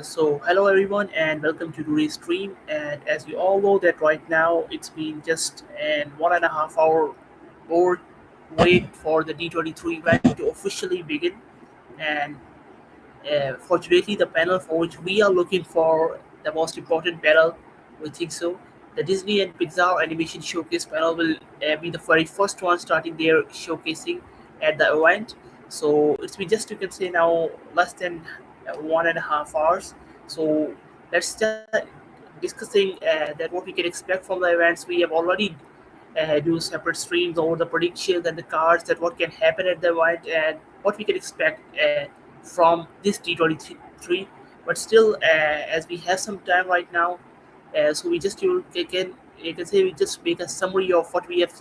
So hello everyone and welcome to today's stream. And as we all know that right now it's been just an 1.5 hour more wait for the D23 event to officially begin. And fortunately, the panel for which we are looking for the most important panel, we think so. The Disney and Pixar Animation Showcase panel will be the very first one starting their showcasing at the event. So it's been just you can say now less than 1.5 hours. So let's start discussing that what we can expect from the events. We have already do separate streams over the predictions and the cards that what can happen at the event and what we can expect from this D23. But still, as we have some time right now, so we just you can say we just make a summary of what we have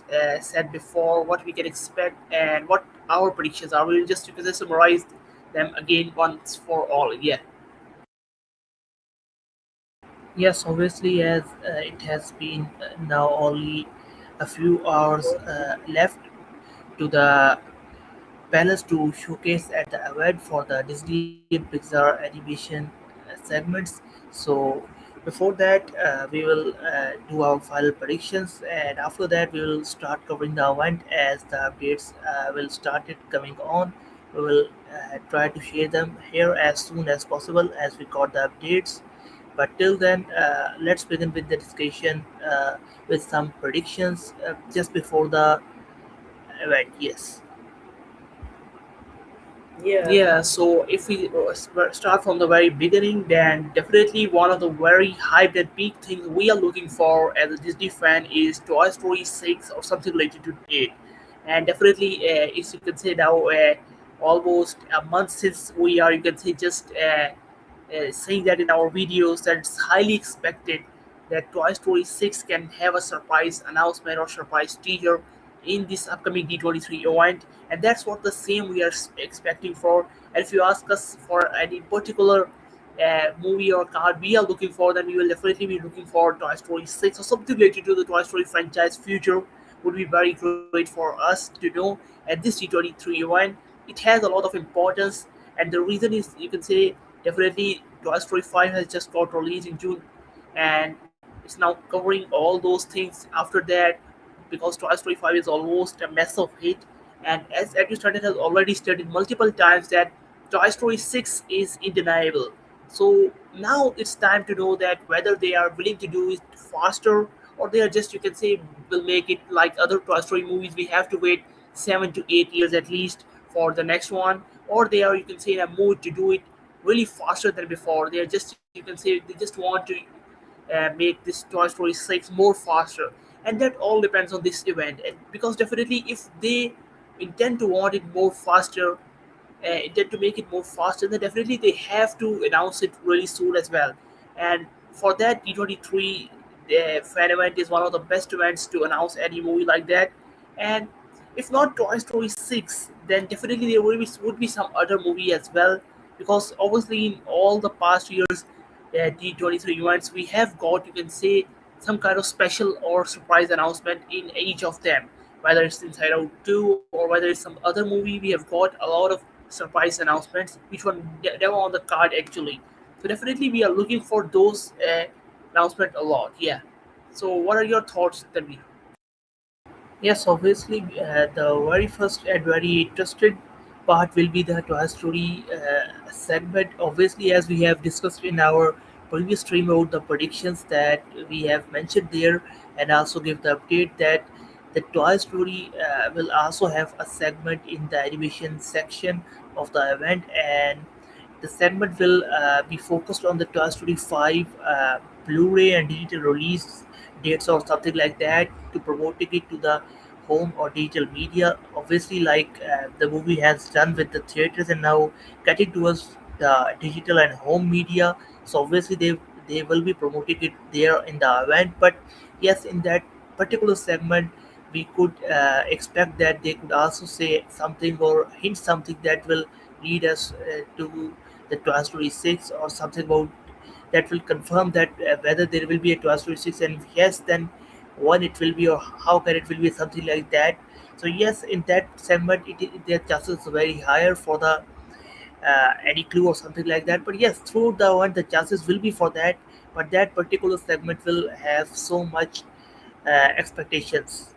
said before, what we can expect, and what our predictions are. We'll just you can say summarize them again once for all. Yeah. Yes, obviously, as it has been now only a few hours left to the panels to showcase at the event for the Disney and Pixar animation segments. So before that, we will do our final predictions, and after that, we will start covering the event as the updates will start it coming on. We will try to share them here as soon as possible as we got the updates. But till then, let's begin with the discussion with some predictions just before the event. Yes. Yeah, Yeah, so if we start from the very beginning, then definitely one of the very hyped and big things we are looking for as a Disney fan is Toy Story 6 or something related to it. And definitely, as you can say now, almost a month since we are, you can say, just saying that in our videos that it's highly expected that Toy Story 6 can have a surprise announcement or surprise teaser in this upcoming D23 event, and that's what the same we are expecting for. And if you ask us for any particular movie or card we are looking for, then we will definitely be looking for Toy Story 6 or something related to the Toy Story franchise future would be very great for us to know at this D23 event. It has a lot of importance, and the reason is you can say definitely Toy Story 5 has just got released in June, and it's now covering all those things after that because Toy Story 5 is almost a massive hit. And as Andrew Stanton has already stated multiple times that Toy Story 6 is undeniable. So now it's time to know that whether they are willing to do it faster or they are just, you can say, will make it like other Toy Story movies. We have to wait 7 to 8 years at least for the next one, or they are, you can say, in a mood to do it really faster than before. They are just, you can say, they just want to make this Toy Story 6 more faster, and that all depends on this event. Because definitely, if they intend to want it more faster, intend to make it more faster, then definitely they have to announce it really soon as well. And for that, D23 fan event is one of the best events to announce any movie like that. And if not Toy Story 6, then definitely there would be some other movie as well. Because obviously, in all the past years, D23 events, we have got, you can say, some kind of special or surprise announcement in each of them. Whether it's Inside Out 2 or whether it's some other movie, we have got a lot of surprise announcements, which one they were on the card actually. So definitely, we are looking for those announcement a lot. Yeah. So, what are your thoughts, Tanvir? Yes, obviously, the very first and very interested part will be the Toy Story segment. Obviously, as we have discussed in our previous stream about the predictions that we have mentioned there, and also give the update that the Toy Story will also have a segment in the animation section of the event, and the segment will be focused on the Toy Story 5 Blu-ray and digital release dates or something like that to promoting it to the home or digital media. Obviously, like the movie has done with the theaters and now getting towards the digital and home media. So obviously they will be promoting it there in the event. But yes, in that particular segment, we could expect that they could also say something or hint something that will lead us to the Toy Story 6 or something about that will confirm that whether there will be a 1226, and yes, then when it will be or how can it will be, something like that. So yes, in that segment their chances are very higher for the any clue or something like that. But yes, through the one, the chances will be for that. But that particular segment will have so much expectations.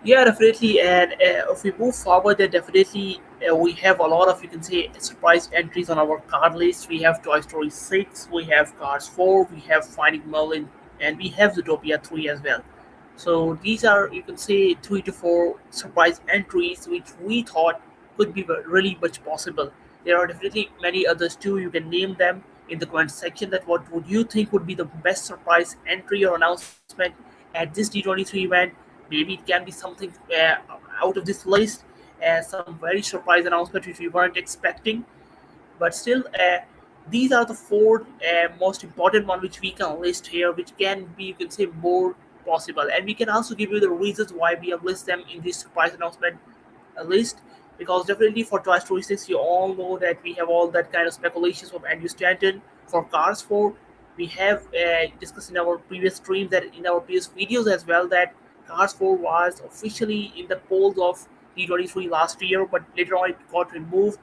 Yeah, definitely. And if we move forward, then definitely we have a lot of, you can say, surprise entries on our card list. We have Toy Story 6, we have Cars 4, we have Finding Merlin, and we have Zootopia 3 as well. So these are, you can say, 3 to 4 surprise entries which we thought could be really much possible. There are definitely many others too. You can name them in the comment section. That what would you think would be the best surprise entry or announcement at this D23 event? Maybe it can be something out of this list, some very surprise announcement which we weren't expecting. But still, these are the four most important one which we can list here, which can be, you can say, more possible, and we can also give you the reasons why we have listed them in this surprise announcement list. Because definitely for Toy Story 6, you all know that we have all that kind of speculations from Andrew Stanton. For Cars 4, we have discussed in our previous streams, that in our previous videos as well, that Cars 4 was officially in the polls of D23 last year, but later on it got removed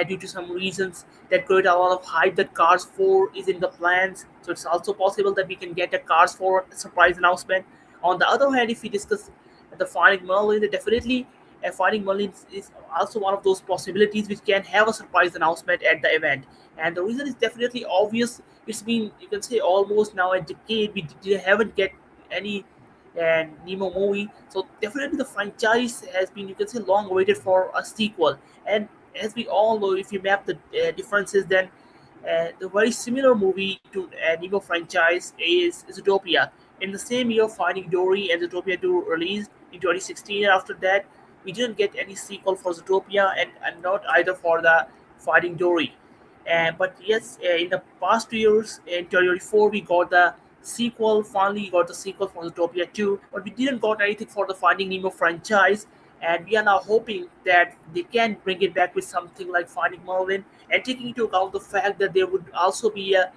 due to some reasons that create a lot of hype that Cars 4 is in the plans. So it's also possible that we can get a Cars 4 surprise announcement. On the other hand, if we discuss the Finding Merlin, definitely Finding Merlin is also one of those possibilities which can have a surprise announcement at the event. And the reason is definitely obvious. It's been, you can say, almost now a decade haven't get any Nemo movie. So definitely the franchise has been, you can say, long awaited for a sequel. And as we all know, if you map the differences, then the very similar movie to Nemo franchise is Zootopia. In the same year, Finding Dory and Zootopia 2 released in 2016. And after that, we didn't get any sequel for Zootopia, and not either for the Finding Dory. But yes, in the past 2 years, in 2024, we got the sequel. Finally, got the sequel for Zootopia 2, but we didn't got anything for the Finding Nemo franchise. And we are now hoping that they can bring it back with something like Finding Merlin, and taking into account the fact that there would also be a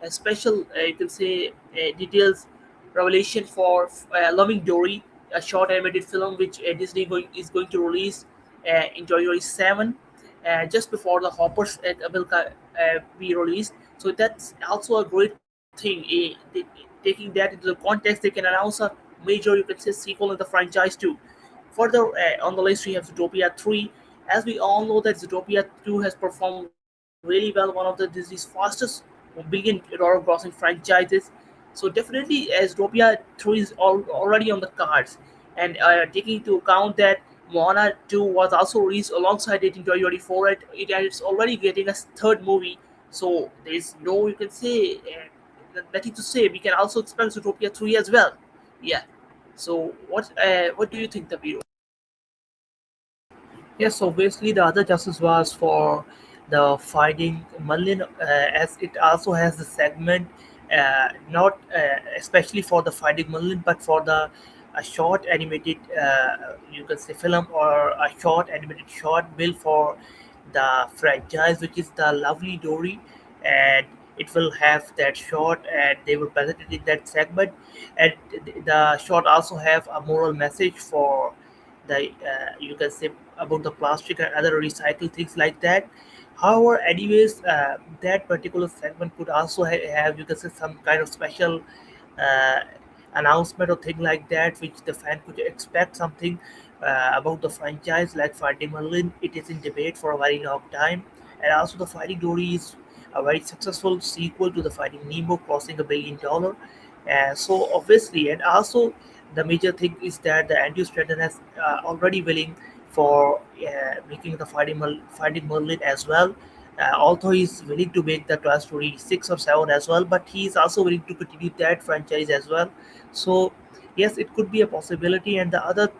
special, you can say, details revelation for Loving Dory, a short animated film which is going to release in January 7, just before the Hoppers will be released. So that's also a great thing. Taking that into the context, they can announce a major, you can say, sequel in the franchise too. Further on the list, we have Zootopia 3. As we all know, that Zootopia 2 has performed really well, one of the Disney's fastest billion-dollar grossing franchises. So definitely, Zootopia 3 is already on the cards. And taking into account that Moana 2 was also released alongside it in 2024, and it's already getting a third movie. So there's no, you can say, nothing to say. We can also expect Zootopia 3 as well. Yeah. So what do you think, Tabir? Yes, obviously the other justice was for the Finding Merlin, as it also has the segment, not especially for the Finding Merlin, but for the a short animated, you can say, film, or a short animated short built for the franchise, which is the Lovely Dory. And it will have that short, and they will present it in that segment. And the short also have a moral message for the, you can say, about the plastic and other recycled things like that. However, anyways, that particular segment could also have, you can say, some kind of special uh, announcement or thing like that, which the fan could expect something about the franchise, like Finding Merlin. It is in debate for a very long time, and also the Finding Dory is a very successful sequel to the Finding Nemo, crossing $1 billion. So obviously, and also the major thing is that the Andrew Stratton has already willing for making the Finding Merlin as well. Although he's willing to make the Toy Story 6 or 7 as well, but he's also willing to continue that franchise as well. So yes, it could be a possibility. And the other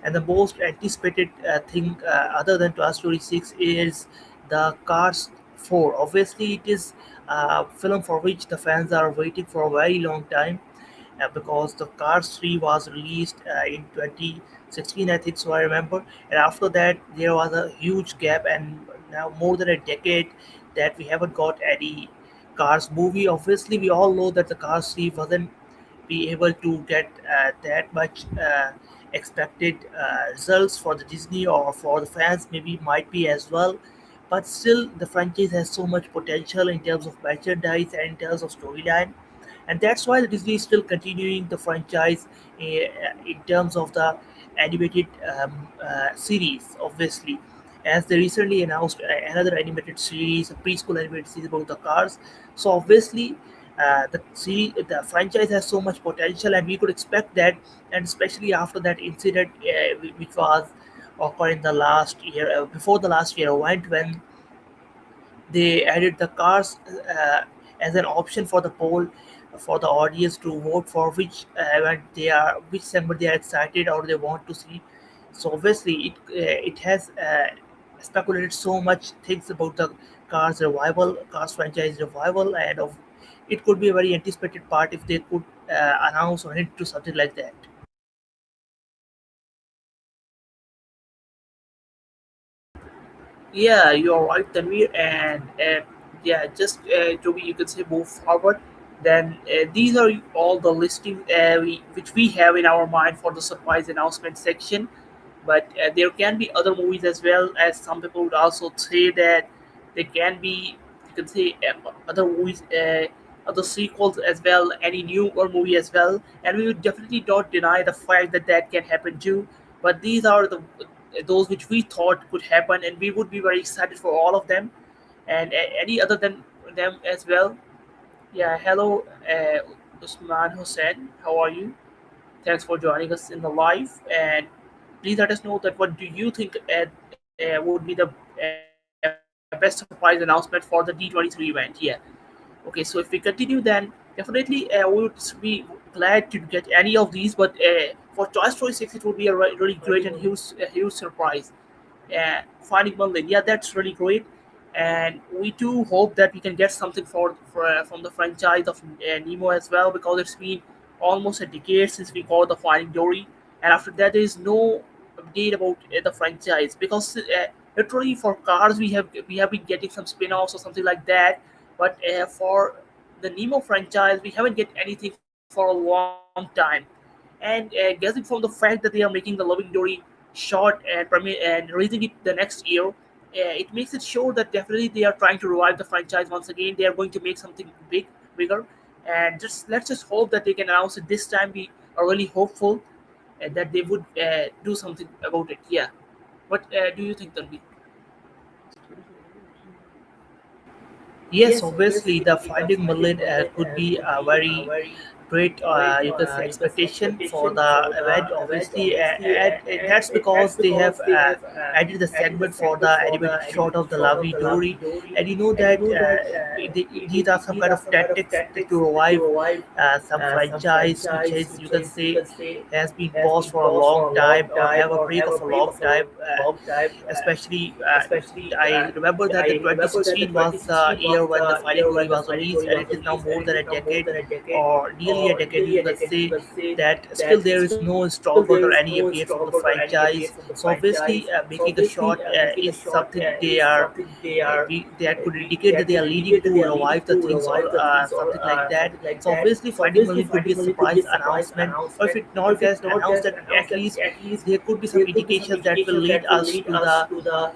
and the most anticipated thing, other than Toy Story 6, is the Cars 4. Obviously, it is a film for which the fans are waiting for a very long time, because the Cars 3 was released in 2016, I think so, I remember. And after that, there was a huge gap, and now more than a decade that we haven't got any Cars movie. Obviously, we all know that the Cars 3 wasn't be able to get that much expected results for the Disney or for the fans, maybe might be as well. But still, the franchise has so much potential in terms of merchandise and in terms of storyline, and that's why Disney is still continuing the franchise in terms of the animated series, obviously. As they recently announced another animated series, a preschool animated series about the cars. So obviously, the franchise has so much potential, and we could expect that. And especially after that incident, which was occurred in the last year, before the last year went, when they added the cars as an option for the poll for the audience to vote for which event they are, which segment they are excited or they want to see. So obviously, it has speculated so much things about the Cars franchise revival, and it could be a very anticipated part if they could announce or hint to something like that. Yeah, you're right, Tanvir, and yeah, just to be, you can say, move forward. Then these are all the listing which we have in our mind for the surprise announcement section. But there can be other movies as well, as some people would also say that there can be, you can say, other movies, other sequels as well, any newer movie as well, and we would definitely not deny the fact that that can happen too. But these are the those which we thought could happen, and we would be very excited for all of them, and any other than them as well. Yeah, hello, Usman Hussein, how are you? Thanks for joining us in the live. And please let us know that what do you think would be the best surprise announcement for the D23 event? Yeah. Okay, so if we continue, then definitely we would be glad to get any of these. But for Toy Story 6, it would be a really great and huge surprise. Finding Merlin, yeah, that's really great, and we too hope that we can get something from the franchise of Nemo as well, because it's been almost a decade since we got the Finding Dory, and after that there is no update about the franchise, because literally for Cars we have been getting some spin-offs or something like that, but for the Nemo franchise we haven't get anything for a long time. And guessing from the fact that they are making the Loving Dory short and releasing it the next year, it makes it sure that definitely they are trying to revive the franchise once again. They are going to make something bigger, and just let's just hope that they can announce it this time. We are really hopeful that they would do something about it. Yeah. What do you think, Tanvi? Yes, obviously, the Finding Merlin could be a very great, you can say, expectation for the event. Obviously, and that's because they have added the segment for the animated shot of the lovely Dory, and you know that these are some kind of tactics to revive some franchise which is, you can say, has been paused for a long time or have a break of a long time. Especially, I remember that the 2016 was the year when the Finding Dory was released, and it is now more than a decade, or nearly a decade, you can say, that still there is no installment or any update from the franchise. So obviously, making a shot is something that could indicate that they are leading to revive the things or something like that. So obviously, Finding Merlin could be a surprise announcement, or if it not gets announced, then at least there could be some indications that will lead us to the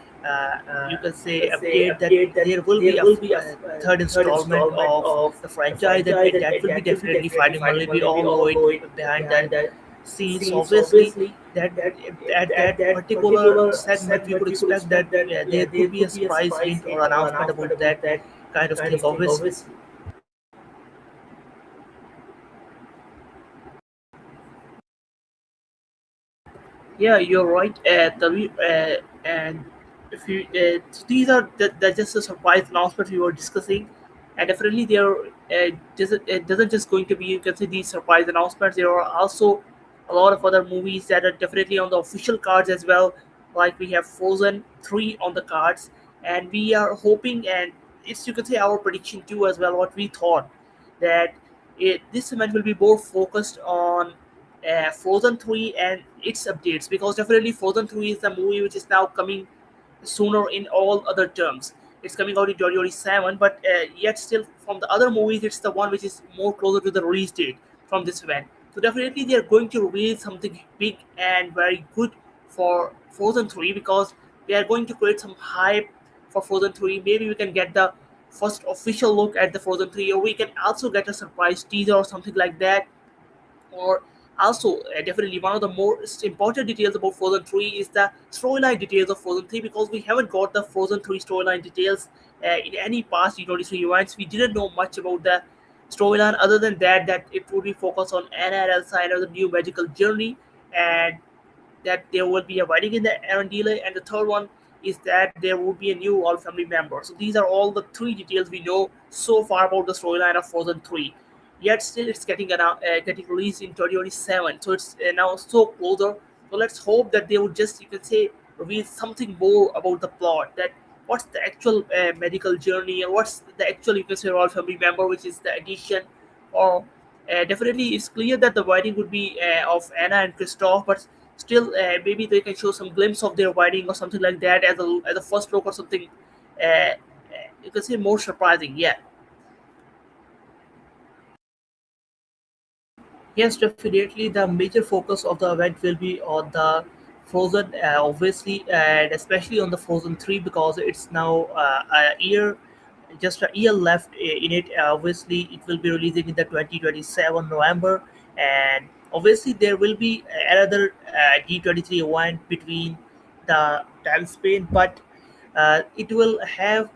you can say update that there will be a third installment of the franchise, and that will be definitely Finding Merlin. We all know it behind that scenes. Obviously, that at that particular segment, we could expect that there could be a surprise hint or announcement about that kind of thing. Obviously. Yeah, you're right. And if you these are just a surprise announcement we were discussing, and definitely there it doesn't just going to be, you can see, these surprise announcements. There are also a lot of other movies that are definitely on the official cards as well. Like we have Frozen 3 on the cards, and we are hoping, and it's, you can say, our prediction too as well. What we thought that this event will be more focused on Frozen 3 and its updates, because definitely Frozen 3 is the movie which is now coming sooner in all other terms. It's coming out in 2027, but yet still from the other movies, it's the one which is more closer to the release date. from this event. So definitely they are going to release something big and very good for Frozen 3 because they are going to create some hype for Frozen 3. Maybe we can get the first official look at the Frozen 3, or we can also get a surprise teaser or something like that. Or also, definitely one of the most important details about Frozen 3 is the storyline details of Frozen 3 because we haven't got the Frozen 3 storyline details in any past D23 events. We didn't know much about the storyline other than that it would be focused on Anna and Elsa and the new magical journey, and that there will be a wedding in the Arendelle, and the third one is that there will be a new all family member. So these are all the three details we know so far about the storyline of Frozen 3. Yet still, it's getting released in 2027, so it's now so closer. So let's hope that they would just, you can say, reveal something more about the plot. That what's the actual medical journey, and what's the actual, you can say, royal family member, which is the addition, or definitely it's clear that the wedding would be of Anna and Kristoff, but still maybe they can show some glimpse of their wedding or something like that as a first look or something. You can say more surprising, yeah. Yes, definitely. The major focus of the event will be on the Frozen, obviously, and especially on the Frozen 3 because it's now just a year left in it. Obviously, it will be releasing in the 2027 November, and obviously there will be another D23 event between the time span, but it will have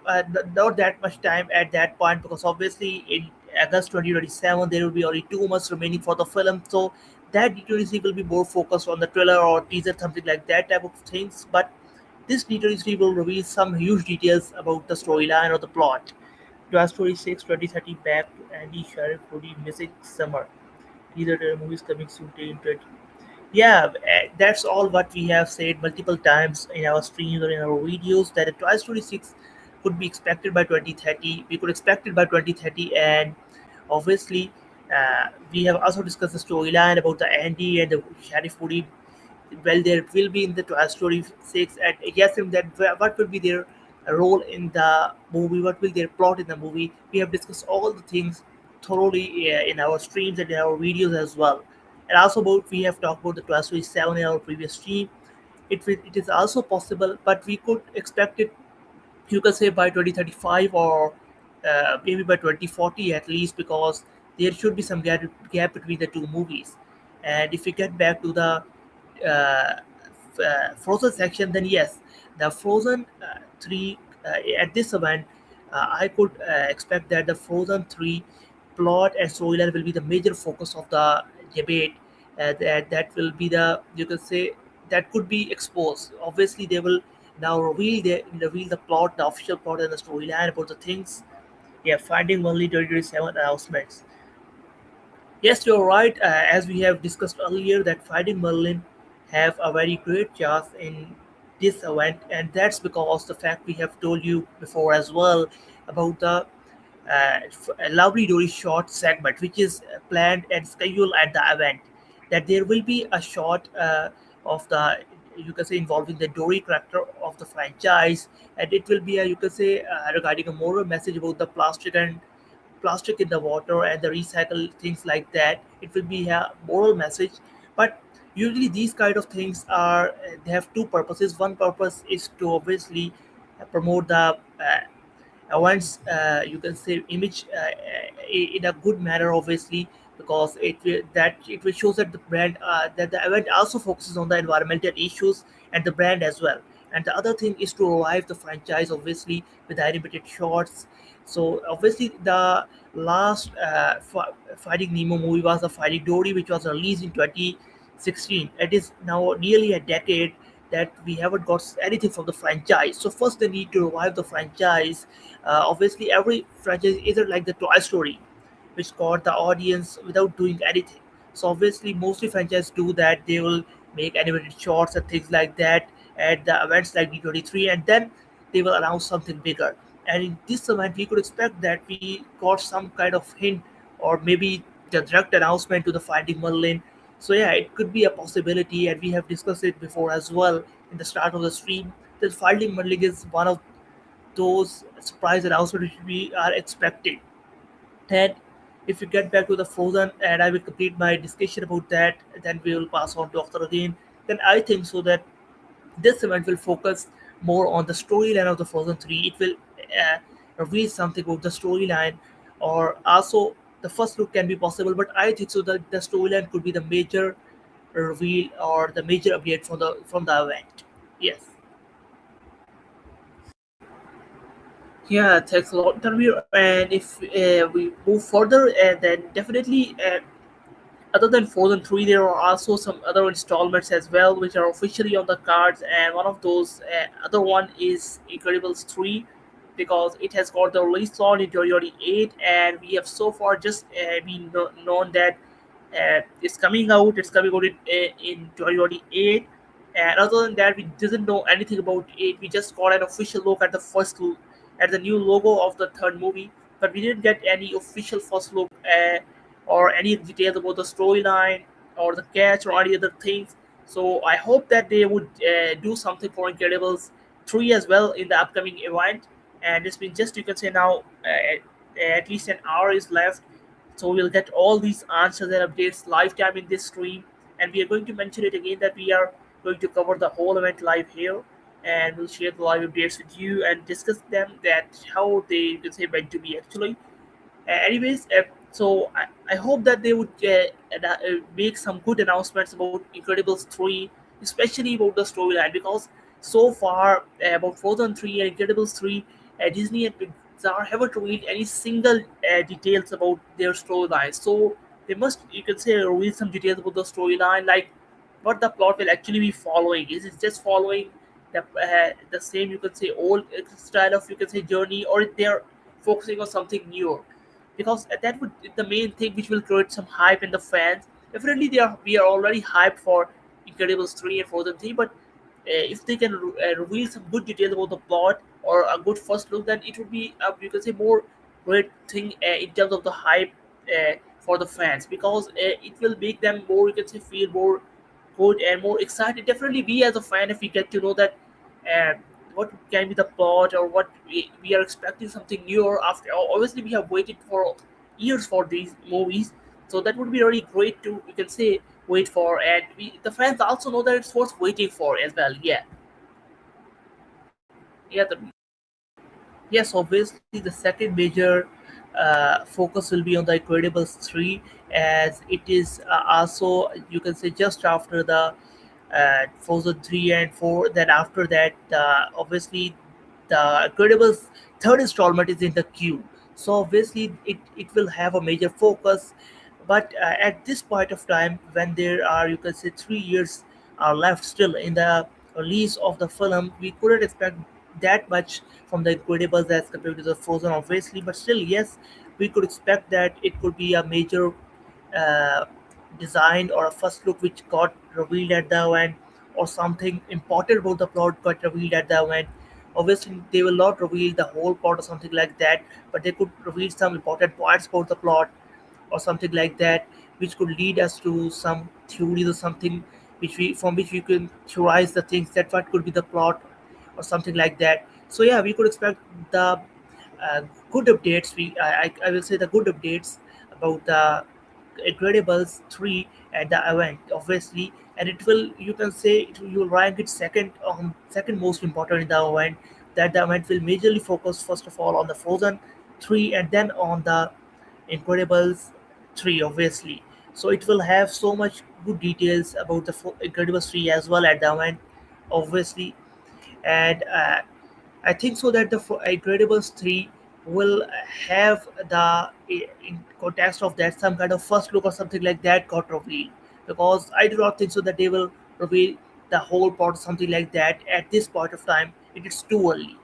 not that much time at that point because obviously in August 2027 there will be only 2 months remaining for the film. So that D23 will be more focused on the trailer or teaser, something like that type of things. But this D23 will reveal some huge details about the storyline or the plot. Toy Story 6 2030 back to Andy Sheriff Woody missing summer. Either the movies coming soon in 20. Yeah, that's all what we have said multiple times in our streams or in our videos that a Toy Story 6 could be expected by 2030. We could expect it by 2030, and obviously, we have also discussed the storyline about the Andy and the Sheriff Woody. Well, there will be in the Toy Story 6, and yes, him that what will be their role in the movie, what will their plot in the movie. We have discussed all the things thoroughly in our streams and in our videos as well. And also about we have talked about the Toy Story 7 in our previous stream. It is also possible, but we could expect it, you can say, by 2035 or maybe by 2040 at least, because there should be some gap between the two movies. And if we get back to the uh, Frozen section, then yes, the Frozen 3 at this event, I could expect that the Frozen 3 plot and storyline will be the major focus of the debate. That will be the, you can say, that could be exposed. Obviously, they will now reveal the plot, the official plot, and the storyline about the things. Yeah, Finding Only 2027 announcements. Yes, you're right. As we have discussed earlier, that Finding Merlin have a very great chance in this event, and that's because the fact we have told you before as well about the a lovely Dory short segment, which is planned and scheduled at the event. That there will be a shot of the, you can say, involving the Dory character of the franchise, and it will be a, you can say, regarding a moral message about the plastic in the water and the recycle things like that. It will be a moral message, but usually these kind of things are they have two purposes. One purpose is to obviously promote the events, you can say, image in a good manner, obviously, because it will shows that the brand that the event also focuses on the environmental issues and the brand as well. And the other thing is to revive the franchise, obviously, with the animated shorts. So obviously the last Finding Nemo movie was the Finding Dory, which was released in 2016. It is now nearly a decade that we haven't got anything from the franchise. So first they need to revive the franchise. Obviously, every franchise isn't like the Toy Story, which caught the audience without doing anything. So obviously, mostly franchises do that. They will make animated shorts and things like that at the events like D23, and then they will announce something bigger. And in this event, we could expect that we got some kind of hint, or maybe the direct announcement to the Finding Merlin. So yeah, it could be a possibility, and we have discussed it before as well in the start of the stream. That Finding Merlin is one of those surprise announcements which we are expecting. And If we get back to the Frozen and I will complete my discussion about that, then we will pass on to Akhtar again. Then I think so that this event will focus more on the storyline of the Frozen 3. It will reveal something about the storyline, or also the first look can be possible, but I think so that the storyline could be the major reveal or the major update from the event. Yes. Yeah, thanks a lot, Tanvir. And if we move further, then definitely other than Frozen 3, there are also some other installments as well, which are officially on the cards. And one of those other one is Incredibles 3, because it has got the release slot in 2028, and we have so far just been known that it's coming out. It's coming out in 2028. And other than that, we didn't know anything about it. We just got an official look at at the new logo of the third movie, but we didn't get any official first look or any details about the storyline or the catch or any other things. So I hope that they would do something for Incredibles 3 as well in the upcoming event. And it's been just, you can say now, at least an hour is left, so we'll get all these answers and updates lifetime in this stream. And we are going to mention it again that we are going to cover the whole event live here, and we'll share the live updates with you and discuss them that how they, you can say, meant to be actually. Anyways, I hope that they would make some good announcements about Incredibles 3, especially about the storyline, because so far about Frozen 3 and Incredibles 3, Disney and Pixar haven't revealed any single details about their storyline. So they must, you can say, reveal some details about the storyline, like what the plot will actually be following. Is it just following the same, you can say, old style of, you can say, journey, or they're focusing on something new? Because that would the main thing which will create some hype in the fans. Definitely, we are already hyped for Incredibles 3 and Frozen 3, but if they can reveal some good details about the plot or a good first look, then it would be, you can say, more great thing in terms of the hype for the fans, because it will make them more, you can say, feel more good and more excited. Definitely, we as a fan, if we get to know that uh, what can be the plot, or what we are expecting something new, or after obviously we have waited for years for these movies, so that would be really great to, you can say, wait for, and the fans also know that it's worth waiting for as well. Yeah. Yeah, yes, obviously the second major focus will be on the Incredibles 3, as it is also, you can say, just after the Frozen 3 and 4. Then after that, obviously, the Incredibles third installment is in the queue. So obviously, it will have a major focus. But at this point of time, when there are, you can say, 3 years are left still in the release of the film, we couldn't expect that much from the Incredibles as compared to the Frozen, obviously. But still, yes, we could expect that it could be a major uh, design or a first look which got revealed at the event, or something important about the plot got revealed at the event. Obviously, they will not reveal the whole plot or something like that, but they could reveal some important points about the plot or something like that, which could lead us to some theories or something which we can theorize the things that what could be the plot or something like that. So yeah, we could expect the uh, good updates. I will say the good updates about the Incredibles 3 at the event, obviously, and it will, you can say, you will rank it second most important in the event. That the event will majorly focus first of all on the Frozen 3 and then on the Incredibles 3, obviously. So it will have so much good details about the Incredibles 3 as well at the event, obviously. And I think so that the Incredibles 3 will have the, in context of that, some kind of first look or something like that got revealed, because I do not think so that they will reveal the whole plot or something like that at this point of time. It is too early.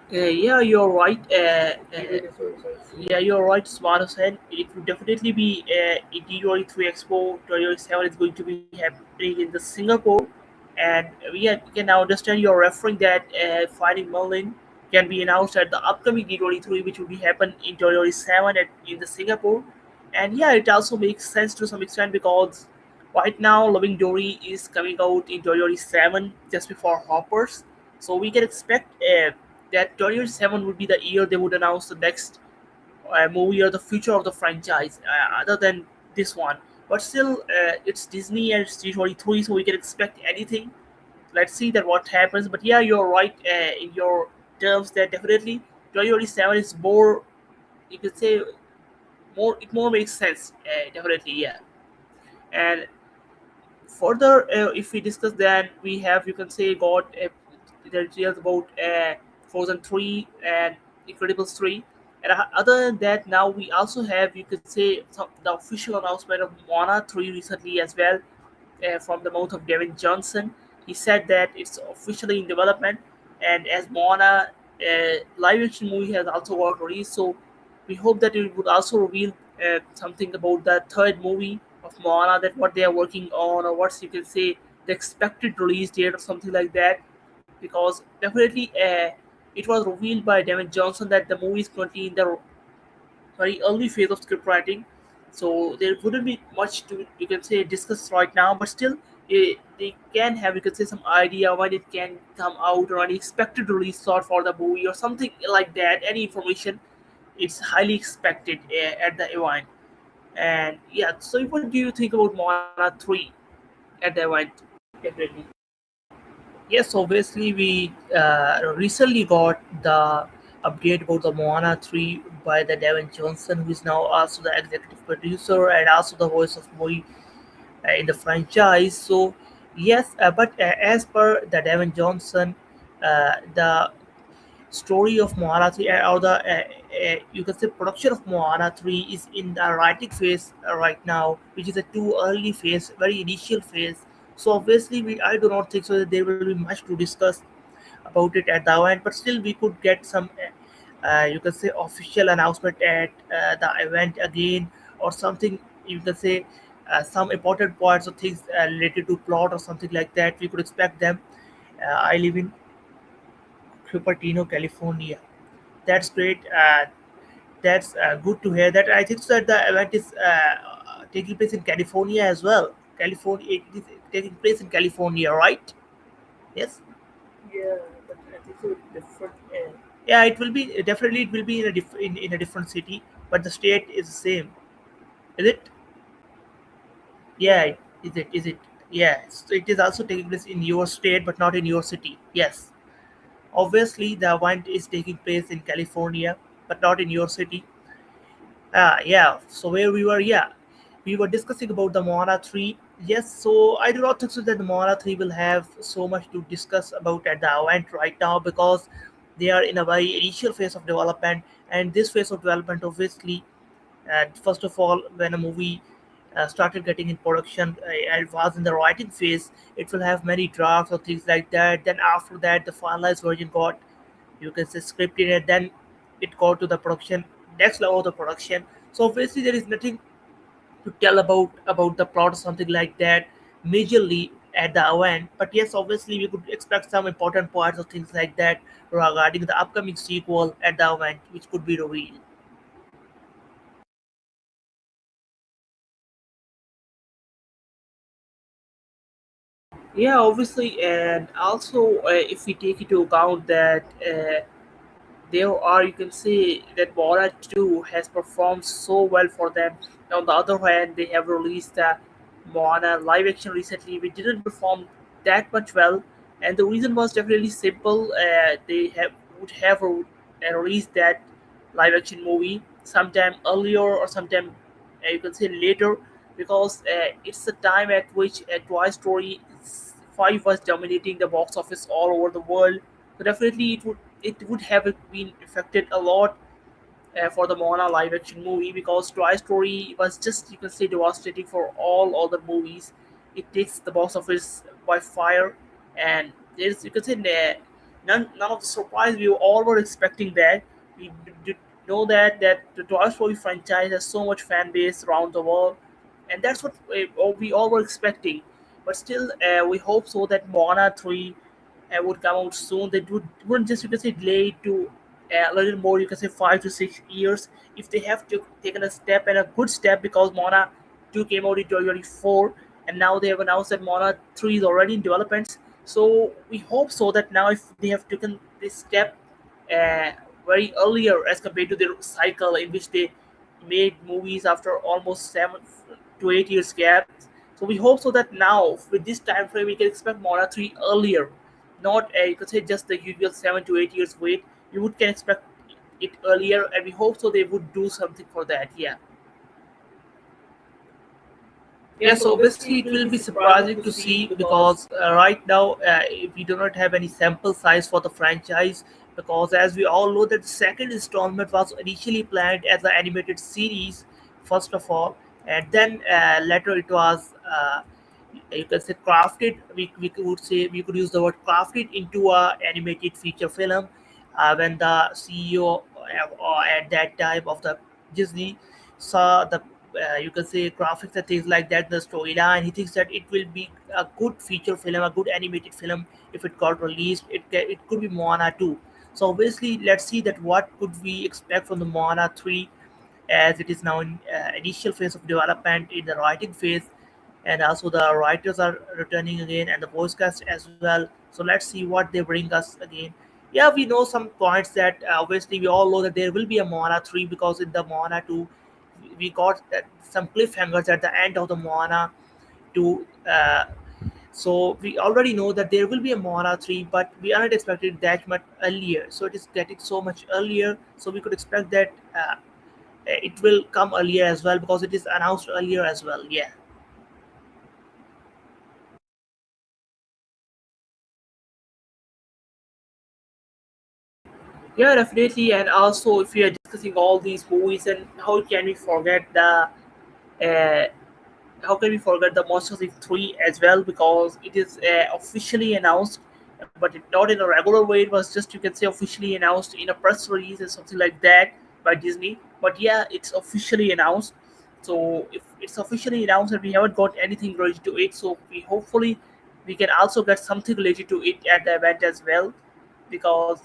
Yeah, you're right. Yeah, you're right, Smart said. It will definitely be in D23 Expo 2027 is going to be happening in the Singapore. And we can now understand you're referring that Finding Merlin can be announced at the upcoming D23, which will be happen in 2027 in the Singapore. And yeah, it also makes sense to some extent, because right now Loving Dory is coming out in 2027 just before Hoppers. So we can expect that 2027 would be the year they would announce the next movie or the future of the franchise, other than this one. But still, it's Disney and it's D23, so we can expect anything. Let's see that what happens. But yeah, you're right in your terms that definitely 2027 is more. You could say more. It more makes sense. Definitely, yeah. And further, if we discuss that, we have, you can say, got the details about Frozen 3 and Incredibles 3. And other than that, now we also have, you could say, the official announcement of Moana 3 recently as well, from the mouth of Gavin Johnson. He said that it's officially in development, and as Moana live action movie has also got released, so we hope that it would also reveal something about the third movie of Moana, that what they are working on, or what's, you can say, the expected release date or something like that. Because definitely it was revealed by Gavin Johnson that the movie is currently in the very early phase of script writing, so there wouldn't be much to, you can say, discuss right now. But still, they can have, you can say, some idea when it can come out, or any expected release slot for the movie or something like that. Any information, it's highly expected at the event. And yeah, so what do you think about Moana 3 at the event? Definitely. Yes, obviously we recently got the update about the Moana 3 by the Devin Johnson, who is now also the executive producer and also the voice of movie in the franchise. So yes, but as per the Devin Johnson, the story of Moana 3, or the you can say production of Moana 3 is in the writing phase right now, which is a too early phase, very initial phase. So obviously, I do not think so that there will be much to discuss about it at the event, but still we could get some, you can say, official announcement at the event again, or something. You can say some important points or things related to plot or something like that. We could expect them. I live in Cupertino, California. That's great. That's good to hear that. I think so that the event is taking place in California as well. California, it is taking place in California, right? Yes. Yeah, but I think so different. Yeah, it will be definitely. It will be in in a different city, but the state is the same. Is it? Yeah. Is it? Is it? Yeah. So it is also taking place in your state, but not in your city. Yes. Obviously, the event is taking place in California, but not in your city. Yeah. So where we were, yeah, we were discussing about the Moana 3. Yes. So I do not think so that the Moana 3 will have so much to discuss about at the event right now, because they are in a very initial phase of development, and this phase of development, obviously, first of all, when a movie started getting in production and it was in the writing phase, it will have many drafts or things like that. Then after that, the finalized version got, you can say, scripted, and then it got to the production, next level of the production. So obviously there is nothing to tell about the plot or something like that majorly at the event. But yes, obviously we could expect some important parts or things like that regarding the upcoming sequel at the event, which could be revealed. Yeah, obviously, and also if we take into account that there are, you can say, that Borat 2 has performed so well for them. On the other hand, they have released the Moana live action recently, which didn't perform that much well, and the reason was definitely simple. They have would have released that live action movie sometime earlier, or sometime, you can say, later, because it's the time at which Toy Story 5 was dominating the box office all over the world. So definitely it would have been affected a lot for the Moana live action movie, because Toy Story was just, you can say, devastating for all other movies. It takes the box office by fire, and there's, you can say, none of the surprise. We all were expecting that. We did know that the Toy Story franchise has so much fan base around the world, and that's what we all were expecting. But still, we hope so that Moana 3 would come out soon. They wouldn't just, you can say, delay it to a little more, you can say, 5 to 6 years, if they have to taken a step, and a good step, because Moana 2 came out in 2024, and now they have announced that Moana 3 is already in development. So we hope so that now if they have taken this step uh, very earlier as compared to their cycle in which they made movies after almost 7 to 8 years gap. So we hope so that now with this time frame we can expect Mona 3 earlier, not you could say just the usual 7 to 8 years wait. You would can expect it earlier, and we hope so they would do something for that. Yeah. Yeah, Yes, so obviously obviously it it will will be be surprising surprising to to see see because because right now we do not have any sample size for the franchise, because as we all know that the second installment was initially planned as an animated series first of all, and then later it was you can say crafted, we could say we could use the word crafted into a animated feature film when the CEO at that time of the Disney saw the you can say graphics and things like that, the storyline. He thinks that it will be a good feature film, a good animated film if it got released. It could be Moana 2. So obviously, let's see that what could we expect from the Moana 3, as it is now in initial phase of development in the writing phase, and also the writers are returning again and the voice cast as well. So let's see what they bring us again. Yeah, we know some points that obviously we all know that there will be a Moana 3, because in the Moana 2 we got some cliffhangers at the end of the Moana 2. So we already know that there will be a Moana 3, but we aren't expecting that much earlier. So it is getting so much earlier. So we could expect that it will come earlier as well, because it is announced earlier as well. Yeah. Yeah, definitely. And also, if we are discussing all these movies, and how can we forget the uh, how can we forget the Monsters Inc. 3 as well, because it is officially announced, but it, not in a regular way. It was just, you can say, officially announced in a press release or something like that by Disney. But yeah, it's officially announced. So if it's officially announced and we haven't got anything related to it, so we hopefully we can also get something related to it at the event as well, because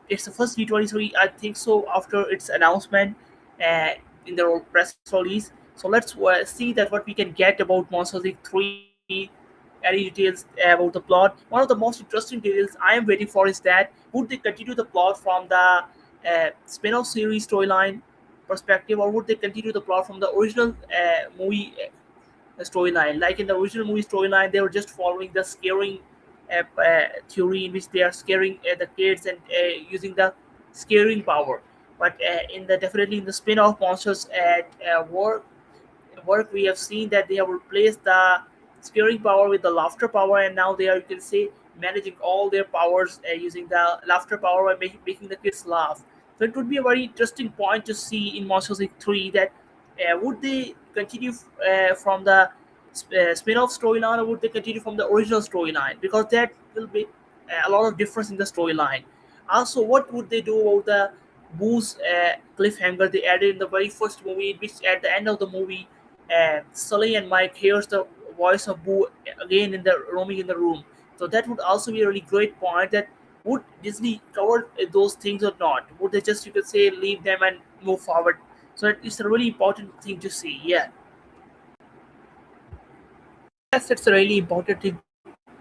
it's the first D23, I think so, after its announcement uh, in the press release. So let's see that what we can get about Monsters Inc. 3, any details about the plot. One of the most interesting details I am waiting for is that would they continue the plot from the spin-off series storyline perspective, or would they continue the plot from the original movie storyline? Like in the original movie storyline, they were just following the scaring theory in which they are scaring the kids and using the scaring power. But in the definitely in the spin-off monsters at work, we have seen that they have replaced the scaring power with the laughter power, and now they are, you can say, managing all their powers using the laughter power by making the kids laugh. So it would be a very interesting point to see in Monsters Inc. 3 that would they continue from the spin-off storyline, or would they continue from the original storyline, because that will be a lot of difference in the storyline. Also, what would they do about the Boo's cliffhanger they added in the very first movie, which at the end of the movie, Sully and Mike hears the voice of Boo again in the roaming in the room. So that would also be a really great point. That would Disney cover those things or not? Would they just, you could say, leave them and move forward? So it's a really important thing to see. Yeah. Yes, it's a really important thing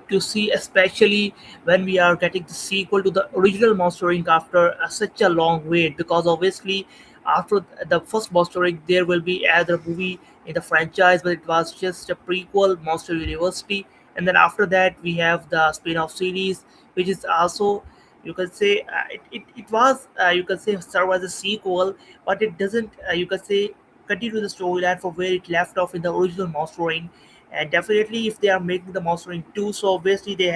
to see, especially when we are getting the sequel to the original Monster Inc. after such a long wait. Because obviously, after the first Monster Inc., there will be another movie in the franchise, but it was just a prequel, Monster University. And then after that, we have the spin off series, which is also, you can say, it was, you can say, serve as a sequel, but it doesn't, you can say, continue the storyline from where it left off in the original Monster Inc. And definitely if they are making the Monster Inc. 2, so obviously they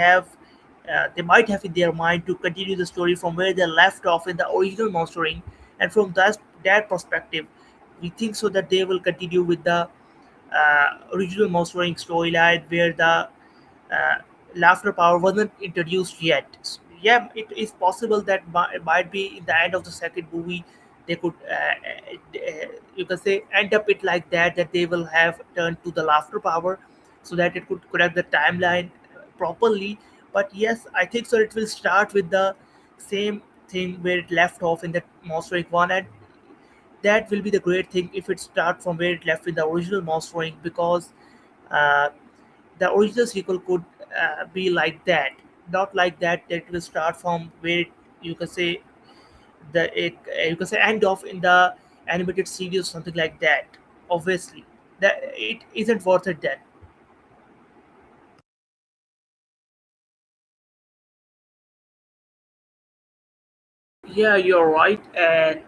might have in their mind to continue the story from where they left off in the original Monster Inc. And from that perspective, we think so that they will continue with the original Monster Inc. storyline, where the uh, laughter power wasn't introduced yet. So, yeah, it is possible that it might be in the end of the second movie they could, you can say, end up it like that they will have turned to the laughter power, so that it could correct the timeline properly. But yes, I think so. It will start with the same thing where it left off in the Monster Inc. one, and that will be the great thing if it start from where it left in the original Monster Inc. Because uh, the original sequel could be like that, not like that. That it will start from where you can say you can say end off in the animated series, something like that. Obviously, that it isn't worth it then. Yeah, you're right. And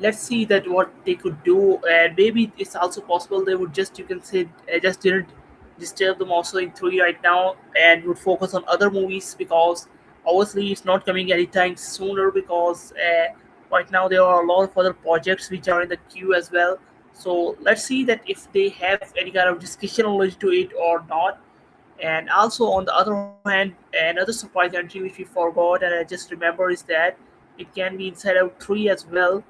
let's see that what they could do. And maybe it's also possible they would just, you can say, just didn't disturb them also in three right now and would focus on other movies because obviously it's not coming anytime sooner because right now there are a lot of other projects which are in the queue as well. So let's see that if they have any kind of discussion related to it or not. And also on the other hand, another surprise entry which we forgot and I just remember is that it can be Inside Out 3 as well,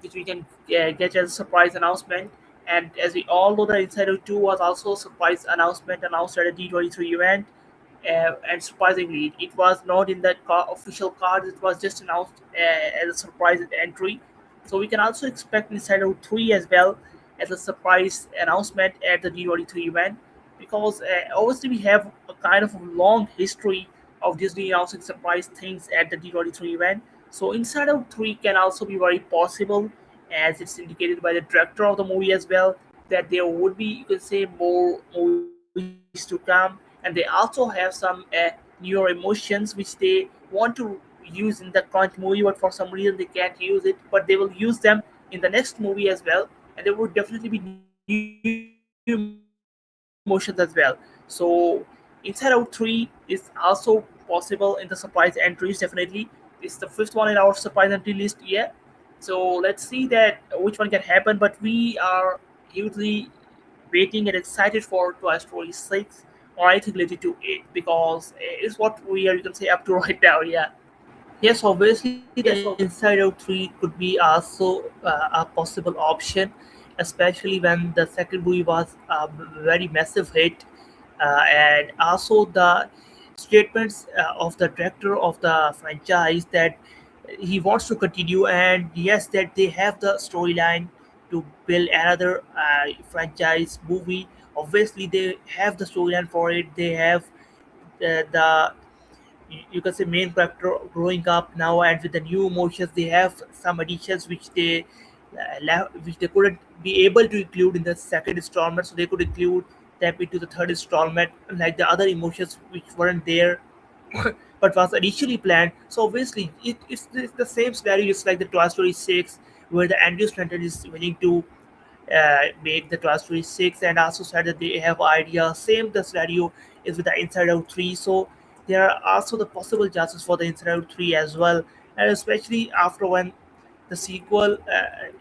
which we can get as a surprise announcement. And as we all know, that Inside Out 2 was also a surprise announcement announced at a D23 event. And surprisingly, it was not in that official card, it was just announced as a surprise entry. So we can also expect Inside Out 3 as well as a surprise announcement at the D23 event because obviously we have a kind of a long history of Disney announcing surprise things at the D23 event. So Inside Out 3 can also be very possible, as it's indicated by the director of the movie as well, that there would be, you can say, more movies to come. And they also have some newer emotions which they want to use in the current movie, but for some reason they can't use it. But they will use them in the next movie as well, and there would definitely be new emotions as well. So Inside Out 3 is also possible in the surprise entries, definitely. It's the fifth one in our surprise entry list, yeah. So let's see that which one can happen, but we are hugely waiting and excited for Toy Story 6 or anything related to it because it's what we are, you can say, up to right now, yeah. Yes, obviously the Inside Out 3 could be also a possible option, especially when the second movie was a very massive hit. And also the statements of the director of the franchise that he wants to continue, and yes, that they have the storyline to build another franchise movie. Obviously, they have the storyline for it. They have the you can say main character growing up now and with the new emotions. They have some additions which they which they couldn't be able to include in the second installment, so they could include them into the third installment, like the other emotions which weren't there but was initially planned. So obviously it's the same scenario. It's like the Toy Story 6 where the Andrew Stanton is willing to make the Toy Story 6 and also said that they have idea. Same the scenario is with the Inside Out 3. So there are also the possible chances for the Inside Out 3 as well. And especially after when the sequel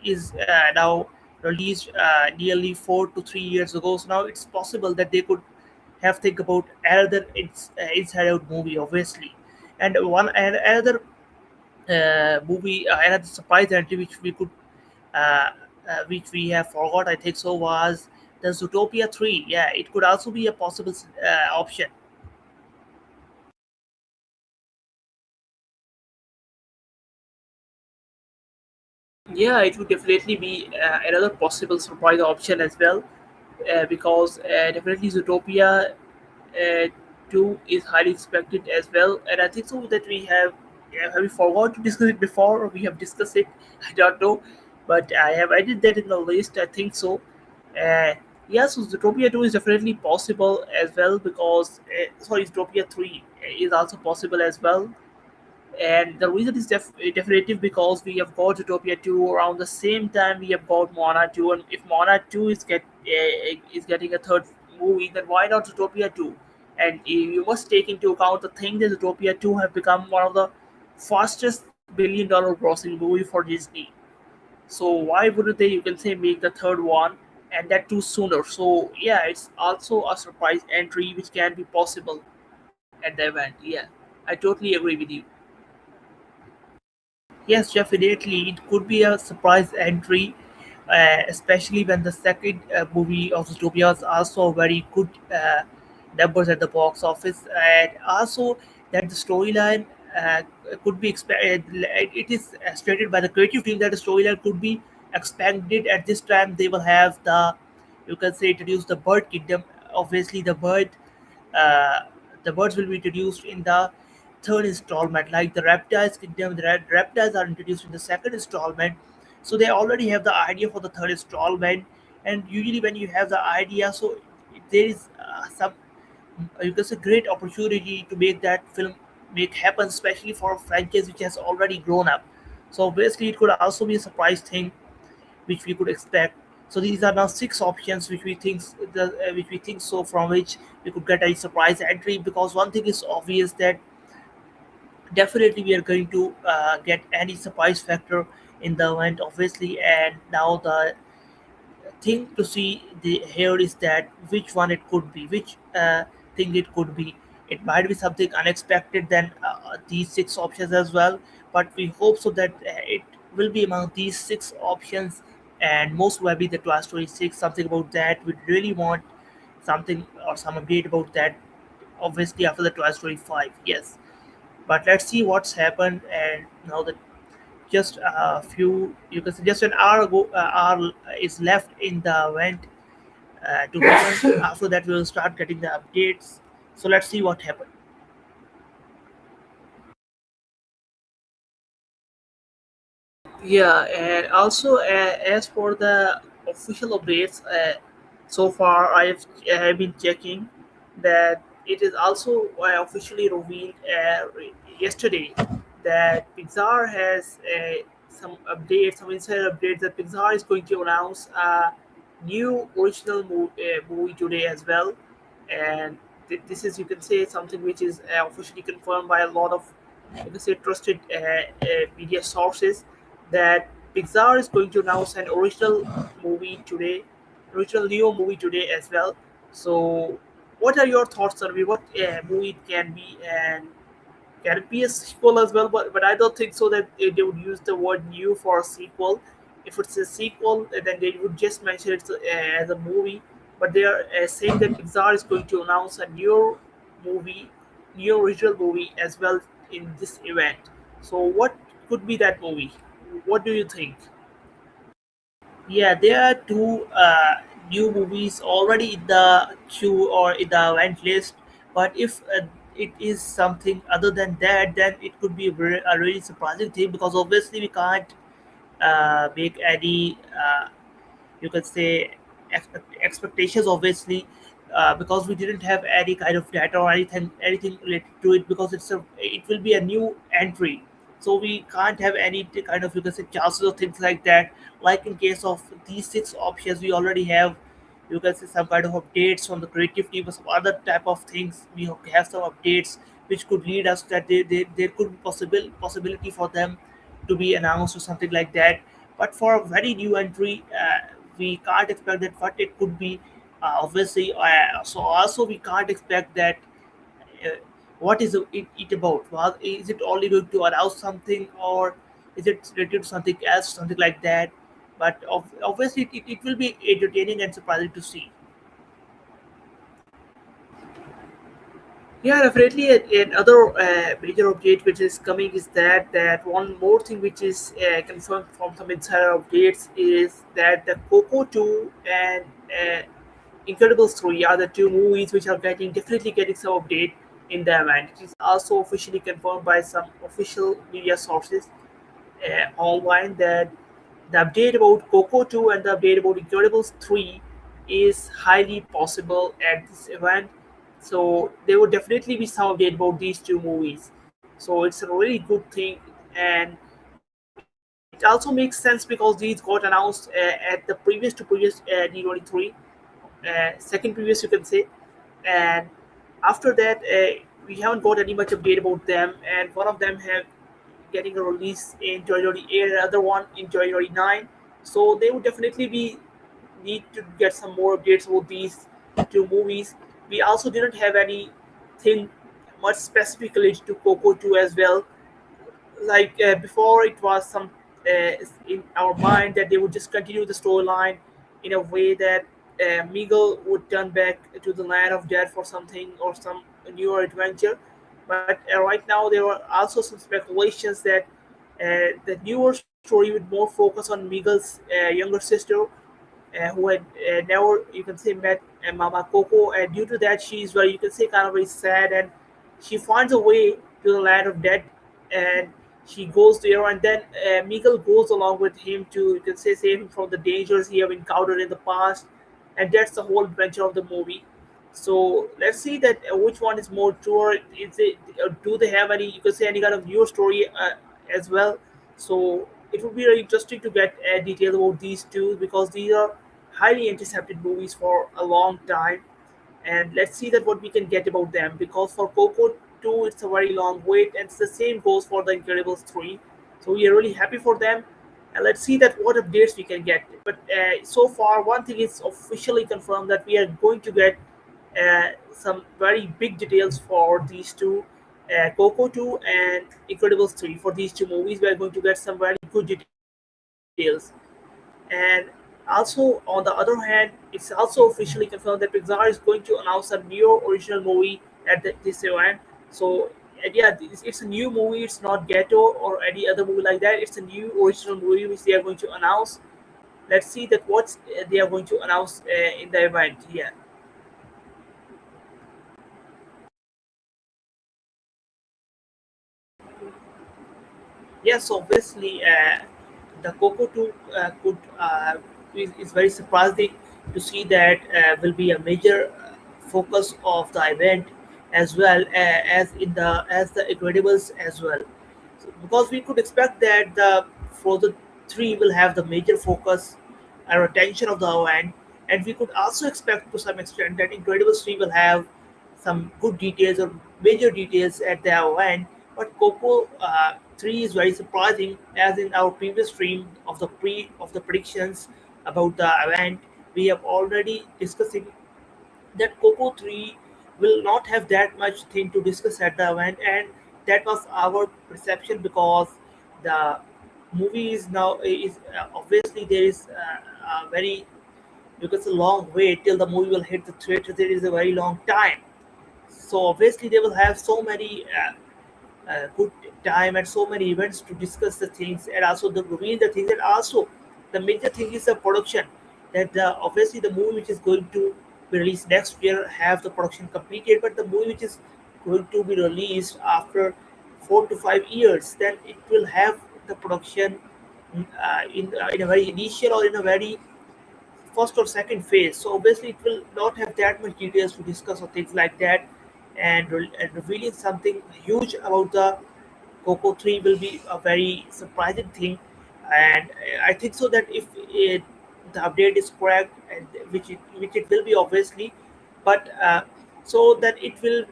is now released nearly 4 to 3 years ago. So now it's possible that they could have think about another Inside Out movie, obviously. And one and another movie, another surprise entry uh, which we have forgot, I think so, was the Zootopia 3. Yeah, it could also be a possible option. Yeah, it would definitely be another possible surprise option as well, because definitely Zootopia 2 is highly expected as well. And I think so that we have we forgot to discuss it before, or we have discussed it, I don't know, but I have added that in the list, I think so. Uh, yeah, so Zootopia 2 is definitely possible as well because, sorry, Zootopia 3 is also possible as well. And the reason is definitive because we have got Utopia 2 around the same time we have got Moana 2, and if Moana 2 is getting a third movie, then why not Utopia 2? And you must take into account the thing that Utopia 2 have become one of the fastest billion-dollar grossing movie for Disney. So why wouldn't they, you can say, make the third one and that too sooner? So yeah, it's also a surprise entry which can be possible at the event. Yeah, I totally agree with you. Yes, definitely. It could be a surprise entry, especially when the second movie of Zootopia was also very good numbers at the box office, and also that the storyline could be expanded. It is stated by the creative team that the storyline could be expanded. At this time, they will have the, you can say, introduce the bird kingdom. Obviously, the bird. uh, the birds will be introduced in the third installment. Like the reptiles kingdom, the reptiles are introduced in the second installment. So they already have the idea for the third installment. And usually, when you have the idea, so there is some, you can say, great opportunity to make that film make happen, especially for a franchise which has already grown up. So obviously, it could also be a surprise thing which we could expect. So these are now six options which we think so from which we could get a surprise entry. Because one thing is obvious that definitely we are going to get any surprise factor in the event, obviously. And now the thing to see here is that which one it could be, which thing it could be. It might be something unexpected than these six options as well, but we hope so that it will be among these six options. And most probably the Toy Story 6, something about that. We really want something or some update about that, obviously, after the Toy Story 5. Yes, but let's see what's happened. And now that just a few, you can say, just an hour ago, hour is left in the event to happen. After that, we will start getting the updates. So let's see what happened. Yeah, and also as for the official updates, so far have been checking that it is also officially revealed yesterday that Pixar has some updates, some insider updates, that Pixar is going to announce a new original movie today as well. And this is, you can say, something which is officially confirmed by a lot of, you can say, trusted media sources, that Pixar is going to announce an original movie today, original Neo movie today as well. So, what are your thoughts on what movie it can be, and can it be a sequel as well? But I don't think so that they would use the word new for a sequel. If it's a sequel, then they would just mention it as a movie. But they are saying that Pixar is going to announce a new movie, new original movie as well in this event. So, what could be that movie? What do you think? Yeah, there are two new movies already in the queue or in the event list. But if it is something other than that, then it could be a really surprising thing, because obviously we can't make any you could say expectations, obviously, because we didn't have any kind of data or anything related to it, because it will be a new entry. So we can't have any kind of, you can say, chances or things like that. Like in case of these six options, we already have, you can say, some kind of updates from the creative team or some other type of things. We have some updates which could lead us that there could be possibility for them to be announced or something like that. But for a very new entry, we can't expect that what it could be. Obviously, so also we can't expect that uh, what is it about. Well, is it only going to arouse something, or is it related to something else, something like that? But obviously, it will be entertaining and surprising to see. Yeah, definitely. Another major update which is coming is that one more thing which is confirmed from some insider updates is that the Coco 2 and Incredibles 3 are the two movies which are definitely getting some update in the event. It is also officially confirmed by some official media sources online that the update about Coco 2 and the update about Incredibles 3 is highly possible at this event. So there would definitely be some update about these two movies. So it's a really good thing, and it also makes sense because these got announced at the previous D23, second previous, you can say. And after that, we haven't got any much update about them, and one of them have getting a release in 2028, another one in 2029. So they would definitely be need to get some more updates about these two movies. We also didn't have anything much specific related to Coco 2 as well. Like before, it was some in our mind that they would just continue the storyline in a way that Miguel would turn back to the land of death for something or some newer adventure. But right now, there are also some speculations that the newer story would more focus on Miguel's younger sister, who had never, you can say, met Mama Coco, and due to that, she is very, you can say, kind of very sad, and she finds a way to the land of dead, and she goes there, and then Miguel goes along with him to, you can say, save him from the dangers he have encountered in the past, and that's the whole adventure of the movie. So let's see that which one is more true. Is it, do they have any, you can say, any kind of new story as well? So it would be very interesting to get details about these two, because these are highly anticipated movies for a long time, and let's see that what we can get about them, because for Coco 2 it's a very long wait, and it's the same goes for the Incredibles 3. So we are really happy for them, and let's see that what updates we can get. But so far one thing is officially confirmed, that we are going to get some very big details for these two, Coco 2 and Incredibles 3. For these two movies we are going to get some very good details. And also, on the other hand, it's also officially confirmed that Pixar is going to announce a new original movie at this event. So, and yeah, it's a new movie. It's not Ghetto or any other movie like that. It's a new original movie which they are going to announce. Let's see that what they are going to announce in the event. Yeah. Yes, obviously, the Coco 2 is very surprising to see that will be a major focus of the event, as well as the Incredibles as well. So, because we could expect that the Frozen 3 will have the major focus and attention of the event, and we could also expect to some extent that Incredibles 3 will have some good details or major details at the event. But Coco 3 is very surprising, as in our previous stream of the predictions about the event, we have already discussing that Coco 3 will not have that much thing to discuss at the event, and that was our perception, because the movie is now is obviously there is a very, because a long wait till the movie will hit the theater. There is a very long time, so obviously they will have so many good time and so many events to discuss the things, and also the reveal the things, and also the major thing is the production, that obviously the movie which is going to be released next year have the production completed, but the movie which is going to be released after 4 to 5 years, then it will have the production in a very initial or in a very first or second phase. So obviously, it will not have that much details to discuss or things like that. And revealing something huge about the Coco 3 will be a very surprising thing. And I think so that if the update is correct, and which it will be obviously, but so that it will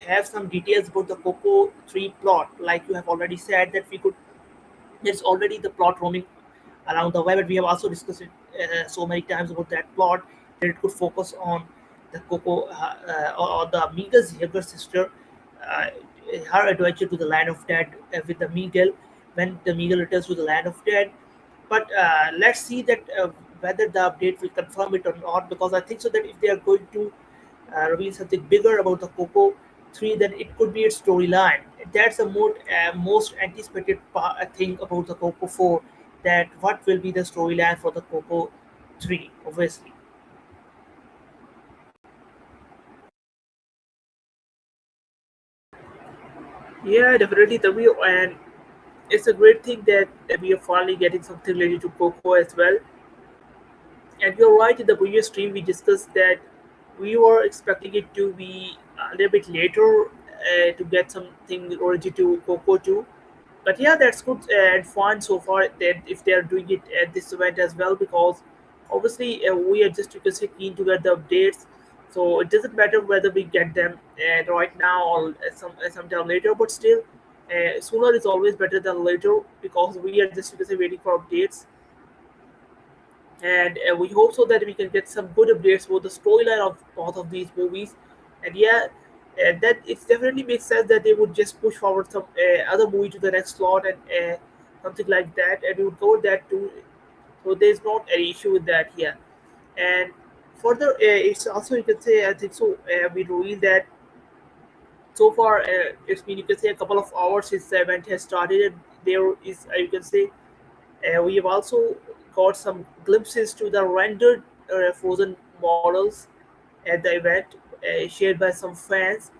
have some details about the Coco 3 plot, like you have already said that we could. There's already the plot roaming around the web, and we have also discussed it so many times about that plot, that it could focus on the Coco or the Miguel's younger sister, uh, her adventure to the land of dead with the Miguel, when the Miguel returns to the land of dead. But let's see that whether the update will confirm it or not, because I think so that if they are going to reveal something bigger about the Coco 3, then it could be its storyline. That's the most anticipated thing about the Coco 4, that what will be the storyline for the Coco 3, obviously. Yeah, definitely, the view, and it's a great thing that we are finally getting something related to Coco as well. And you're right, in the previous stream we discussed that we were expecting it to be a little bit later to get something related to Coco 2. But yeah, that's good and fun so far that if they are doing it at this event as well, because obviously we are just because keen to get the updates. So it doesn't matter whether we get them right now or sometime later, but still, sooner is always better than later, because we are just because waiting for updates, and we hope so that we can get some good updates about the storyline of both of these movies. And yeah, that it definitely makes sense that they would just push forward some other movie to the next slot, and something like that, and we would cover that too. So there's not any issue with that here. And further, it's also, you can say, I think so, we revealed that so far it's been, you can say, a couple of hours since the event has started, and there is, you can say, we have also got some glimpses to the rendered Frozen models at the event, shared by some fans,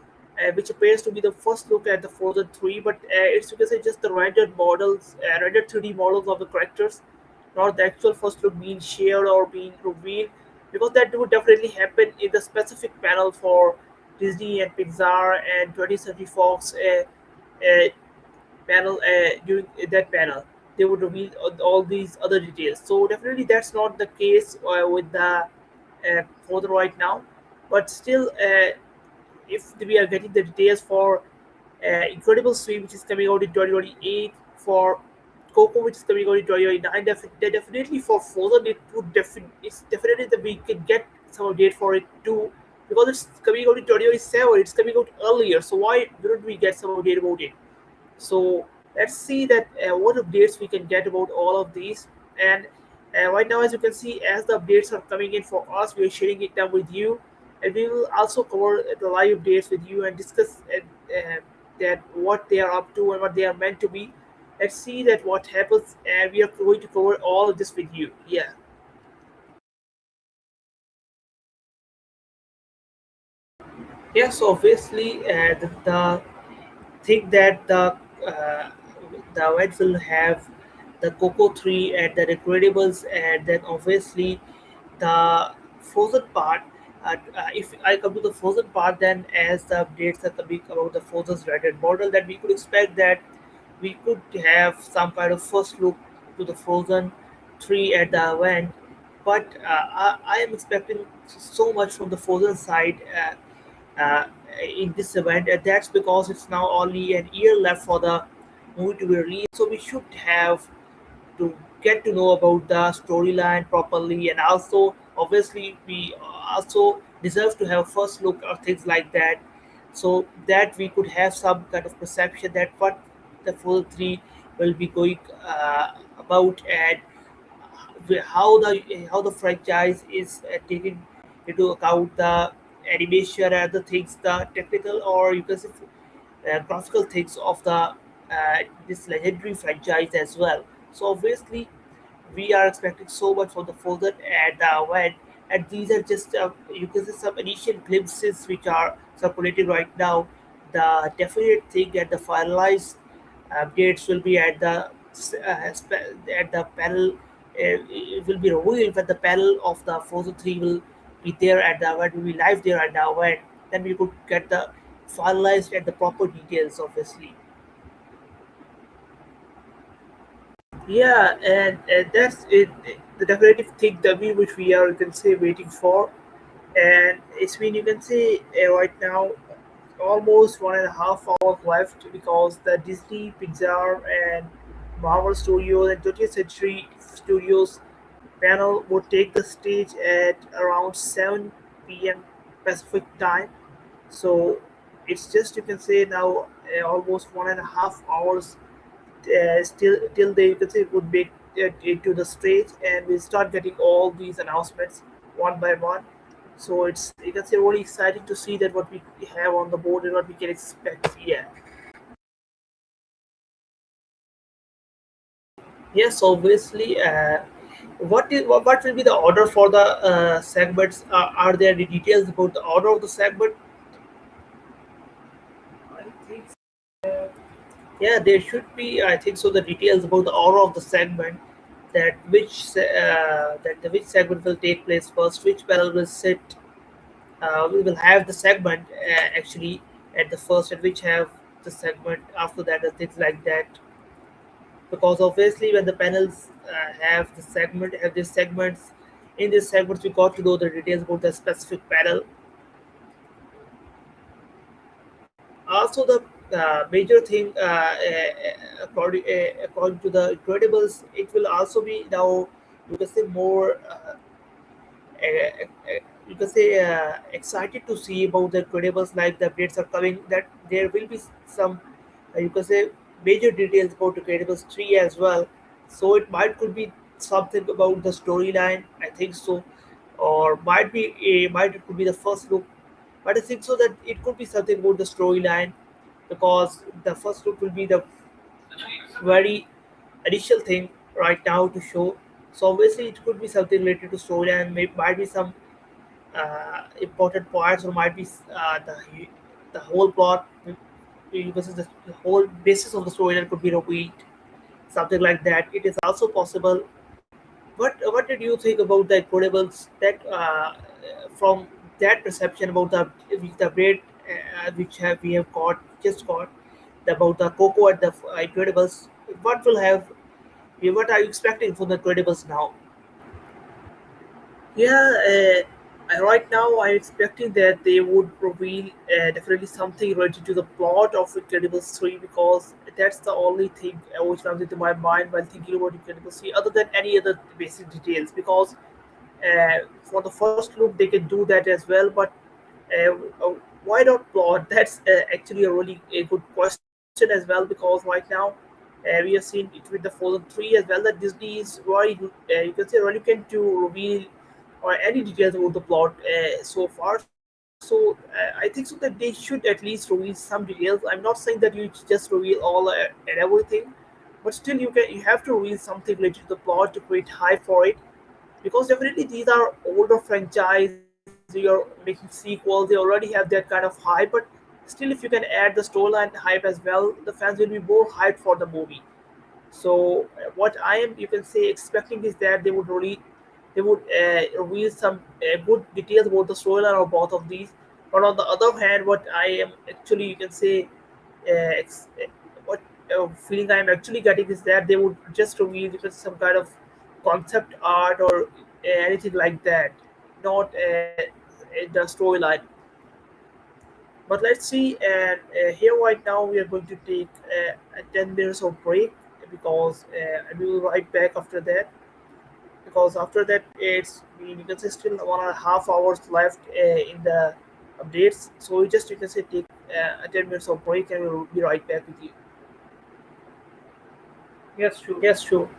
which appears to be the first look at the Frozen 3, but it's, you can say, just the rendered models, rendered 3D models of the characters, not the actual first look being shared or being revealed, because that would definitely happen in the specific panel for Disney and Pixar and 20th Century Fox uh, panel. During that panel, they would reveal all these other details. So definitely that's not the case with the further right now, but still, if we are getting the details for Incredible Swim, which is coming out in 2028, for Coco, which is coming out in 2029, definitely for Frozen, it's definitely that we can get some update for it too, because it's coming out in 2027, it's coming out earlier, so why wouldn't we get some update about it? So let's see that what updates we can get about all of these. And right now, as you can see, as the updates are coming in for us, we are sharing it down with you, and we will also cover the live updates with you and discuss that what they are up to and what they are meant to be. Let's see that what happens, and we are going to cover all of this with you. Yeah. Yeah, so obviously, the think that the Reds will have the Coco 3 and the Incredibles, and then obviously the Frozen part. If I come to the Frozen part, then as the updates are coming about the Frozen's Reddit model, that we could expect that we could have some kind of first look to the Frozen 3 at the event. But I am expecting so much from the Frozen side. In this event, and that's because it's now only an year left for the movie to be released. So we should have to get to know about the storyline properly, and also obviously we also deserve to have first look or things like that, so that we could have some kind of perception that what the full three will be going about, and how the franchise is taking into account the animation and the things, the technical or you can say graphical things of the this legendary franchise as well. So obviously, we are expecting so much from the Frozen and the event, and these are just you can say some initial glimpses which are circulating right now. The definite thing and the finalized updates will be at at the panel. It will be revealed when the panel of the Frozen 3 will be there at the event, will be live there at the event. Then we could get the finalized and the proper details, obviously. Yeah, and that's it. The definitive thing that which we are, you can say, waiting for, and it's been, you can say, right now almost 1.5 hours left, because the Disney, Pixar, and Marvel Studios and 20th Century Studios panel would take the stage at around 7 p.m. Pacific time. So it's just, you can say, now almost 1.5 hours still till they, you can say, would make it into the stage, and we start getting all these announcements one by one. So it's, you can say, really exciting to see that what we have on the board and what we can expect. Yeah. Yes, obviously. What will be the order for the segments? Are there any details about the order of the segment? I think, yeah, there should be. I think so. The details about the order of the segment, which segment will take place first, which panel will sit. We will have the segment actually at the first, and which have the segment after that, and things like that. Because obviously, when the panels have these segments, in these segments we got to know the details about the specific panel. Also, the major thing, according to the Incredibles, it will also be now, you can say, more you can say excited to see about the Incredibles. Like the updates are coming, that there will be some you can say major details about the Incredibles 3 as well. So it might could be something about the storyline, I think so, or might it could be the first look, but I think so that it could be something about the storyline, because the first look will be the very initial thing right now to show. So obviously it could be something related to story, and might be some important parts, or might be the whole plot versus the whole basis of the storyline could be repeat, something like that. It is also possible. What did you think about the Incredibles? That from that perception about the great which have we have got just got about the Coco and the Incredibles. What will have? What are you expecting from the Incredibles now? Yeah, right now I'm expecting that they would reveal definitely something related to the plot of Incredibles 3, because that's the only thing which comes into my mind while thinking about Incredibles 3, other than any other basic details. Because for the first look, they can do that as well, but uh, uh, why not plot? That's actually a really a good question as well, because right now we have seen it with the Frozen 3 as well, that Disney is very, you can say, reluctant to reveal or any details about the plot so far. So I think so that they should at least reveal some details. I'm not saying that you just reveal all and everything, but still you have to reveal something related to the plot to create hype for it, because definitely these are older franchise. You're making sequels, they already have that kind of hype, but still if you can add the storyline hype as well, the fans will be more hyped for the movie. So what I am, you can say, expecting is that they would reveal some good details about the storyline of both of these. But on the other hand, what I am actually, you can say, what feeling I am actually getting is that they would just reveal just some kind of concept art or anything like that, not the storyline. But let's see. And here right now we are going to take a 10 minutes of break, because we will right back after that. Because after that it's we can say still 1.5 hours left in the updates. So we just, you can say, take a 10 minutes of break, and we'll be right back with you. Yes, sure. Yes, sure.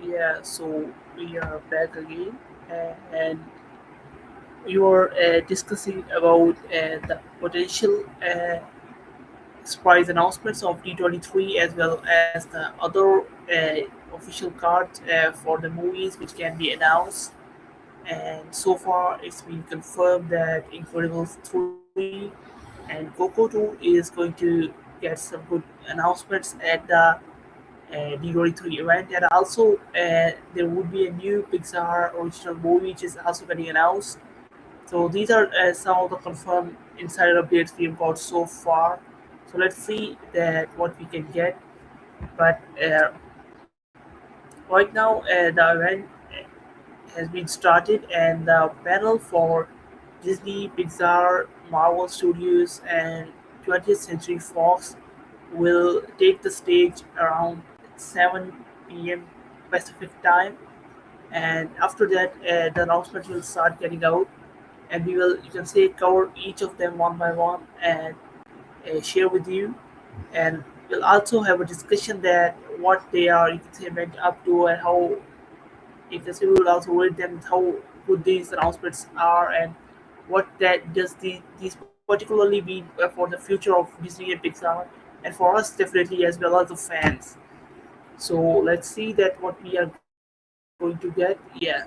Yeah, so we are back again, and we were discussing about the potential surprise announcements of D23 as well as the other official cards for the movies which can be announced. And so far, it's been confirmed that Incredibles 3 and Coco 2 is going to get some good announcements at the D23 event, and also there would be a new Pixar original movie which is also getting announced. So these are some of the confirmed insider updates we've got so far. So let's see that what we can get. But right now, the event has been started, and the panel for Disney, Pixar, Marvel Studios, and 20th Century Fox will take the stage around 7 p.m. Pacific time, and after that, the announcements will start getting out, and we will, you can say, cover each of them one by one and share with you, and we'll also have a discussion that what they are, you can say, meant up to, and how you can say we will also rate them how good these announcements are, and what that does these particularly mean for the future of Disney and Pixar, and for us definitely as well as the fans. So let's see that what we are going to get. Yeah.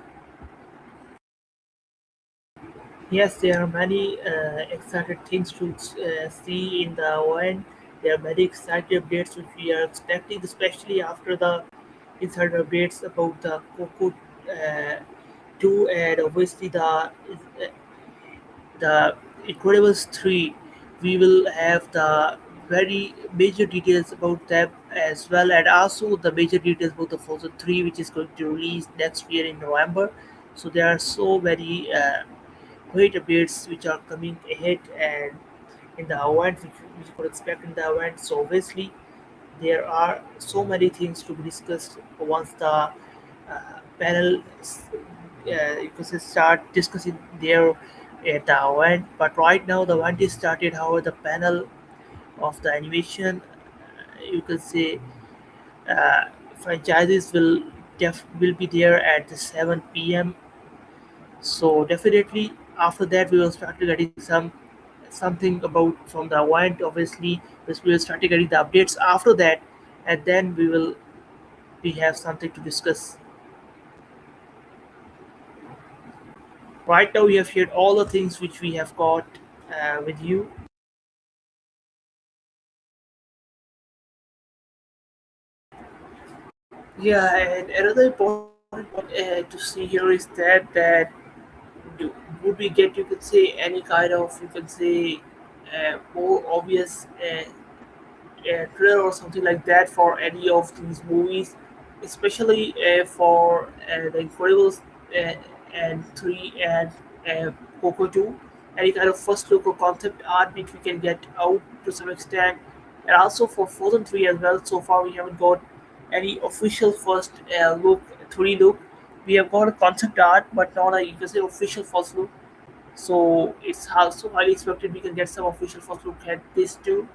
Yes, there are many excited things to see in the event. There are many exciting updates which we are expecting, especially after the insider updates about the Coco 2, and obviously the Incredibles 3. We will have the very major details about them as well, and also the major details about the Frozen 3, which is going to release next year in November. So there are so many great updates which are coming ahead and in the event which you could expect in the event. So obviously there are so many things to be discussed once the panel you could say start discussing there at the event. But right now the event is started. However, the panel of the animation, you can say, uh, franchises will be there at the 7 p.m. So definitely after that we will start getting something about from the event. Obviously, we will start getting the updates after that, and then we have something to discuss. Right now we have shared all the things which we have got with you. Yeah, and another important point to see here is that do, would we get, you could say, any kind of, you could say, more obvious trailer or something like that for any of these movies, especially for The Incredibles uh, and 3 and uh, Coco 2. Any kind of first look or concept art which we can get out to some extent, and also for Frozen 3 as well. So far, we haven't got any official first look, 3 look. We have got a concept art, but not a, you can say, official first look. So it's also highly expected we can get some official first look at this too.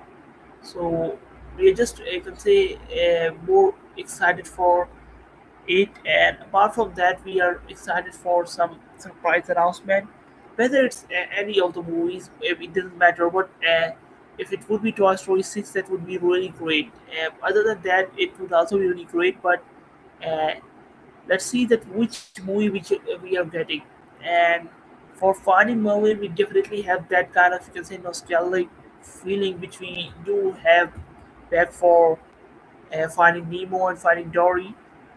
So we are just, you can say, more excited for it, and apart from that we are excited for some surprise announcement, whether it's any of the movies. It doesn't matter, but if it would be Toy Story 6, that would be really great. Other than that, it would also be really great, but uh, let's see that which movie which we are getting. And for Finding Merlin, we definitely have that kind of, you can say, nostalgic feeling which we do have back for Finding Nemo and Finding Dory,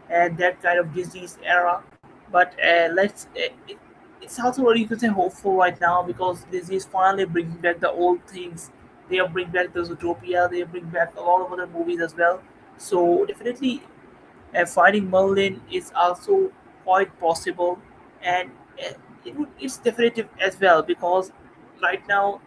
and that kind of Disney's era. But it's also very, you can say, hopeful right now because Disney is finally bringing back the old things. They are bringing back the Zootopia. They bring back a lot of other movies as well. So definitely, finding Merlin is also quite possible, and it's definitive as well because right now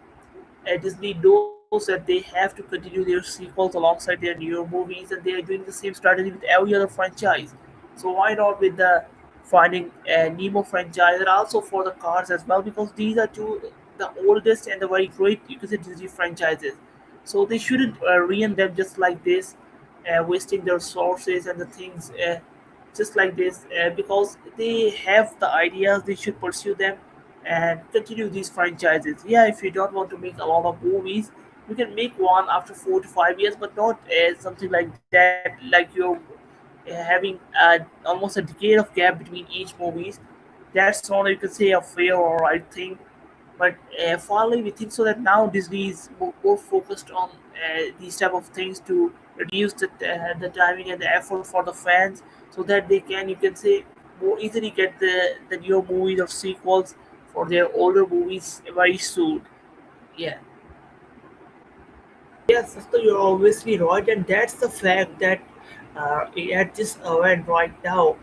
Disney knows that they have to continue their sequels alongside their newer movies, and they are doing the same strategy with every other franchise. So why not with the Finding Nemo franchise, and also for the Cars as well, because these are two the oldest and the very great, you can say, Disney franchises. So they shouldn't ruin them just like this, wasting their resources and the things. just like this, because they have the ideas, they should pursue them and continue these franchises. Yeah, if you don't want to make a lot of movies, you can make one after 4 to 5 years, but not something like that, like you're having almost a decade of gap between each movies. That's not, you can say, a fair or right thing. But finally, we think so that now Disney is more focused on these type of things to reduce the timing and the effort for the fans, so that they can, you can say, more easily get the new movies or sequels for their older movies very soon. Yeah. Yes, so you're obviously right, and that's the fact that at this event right now,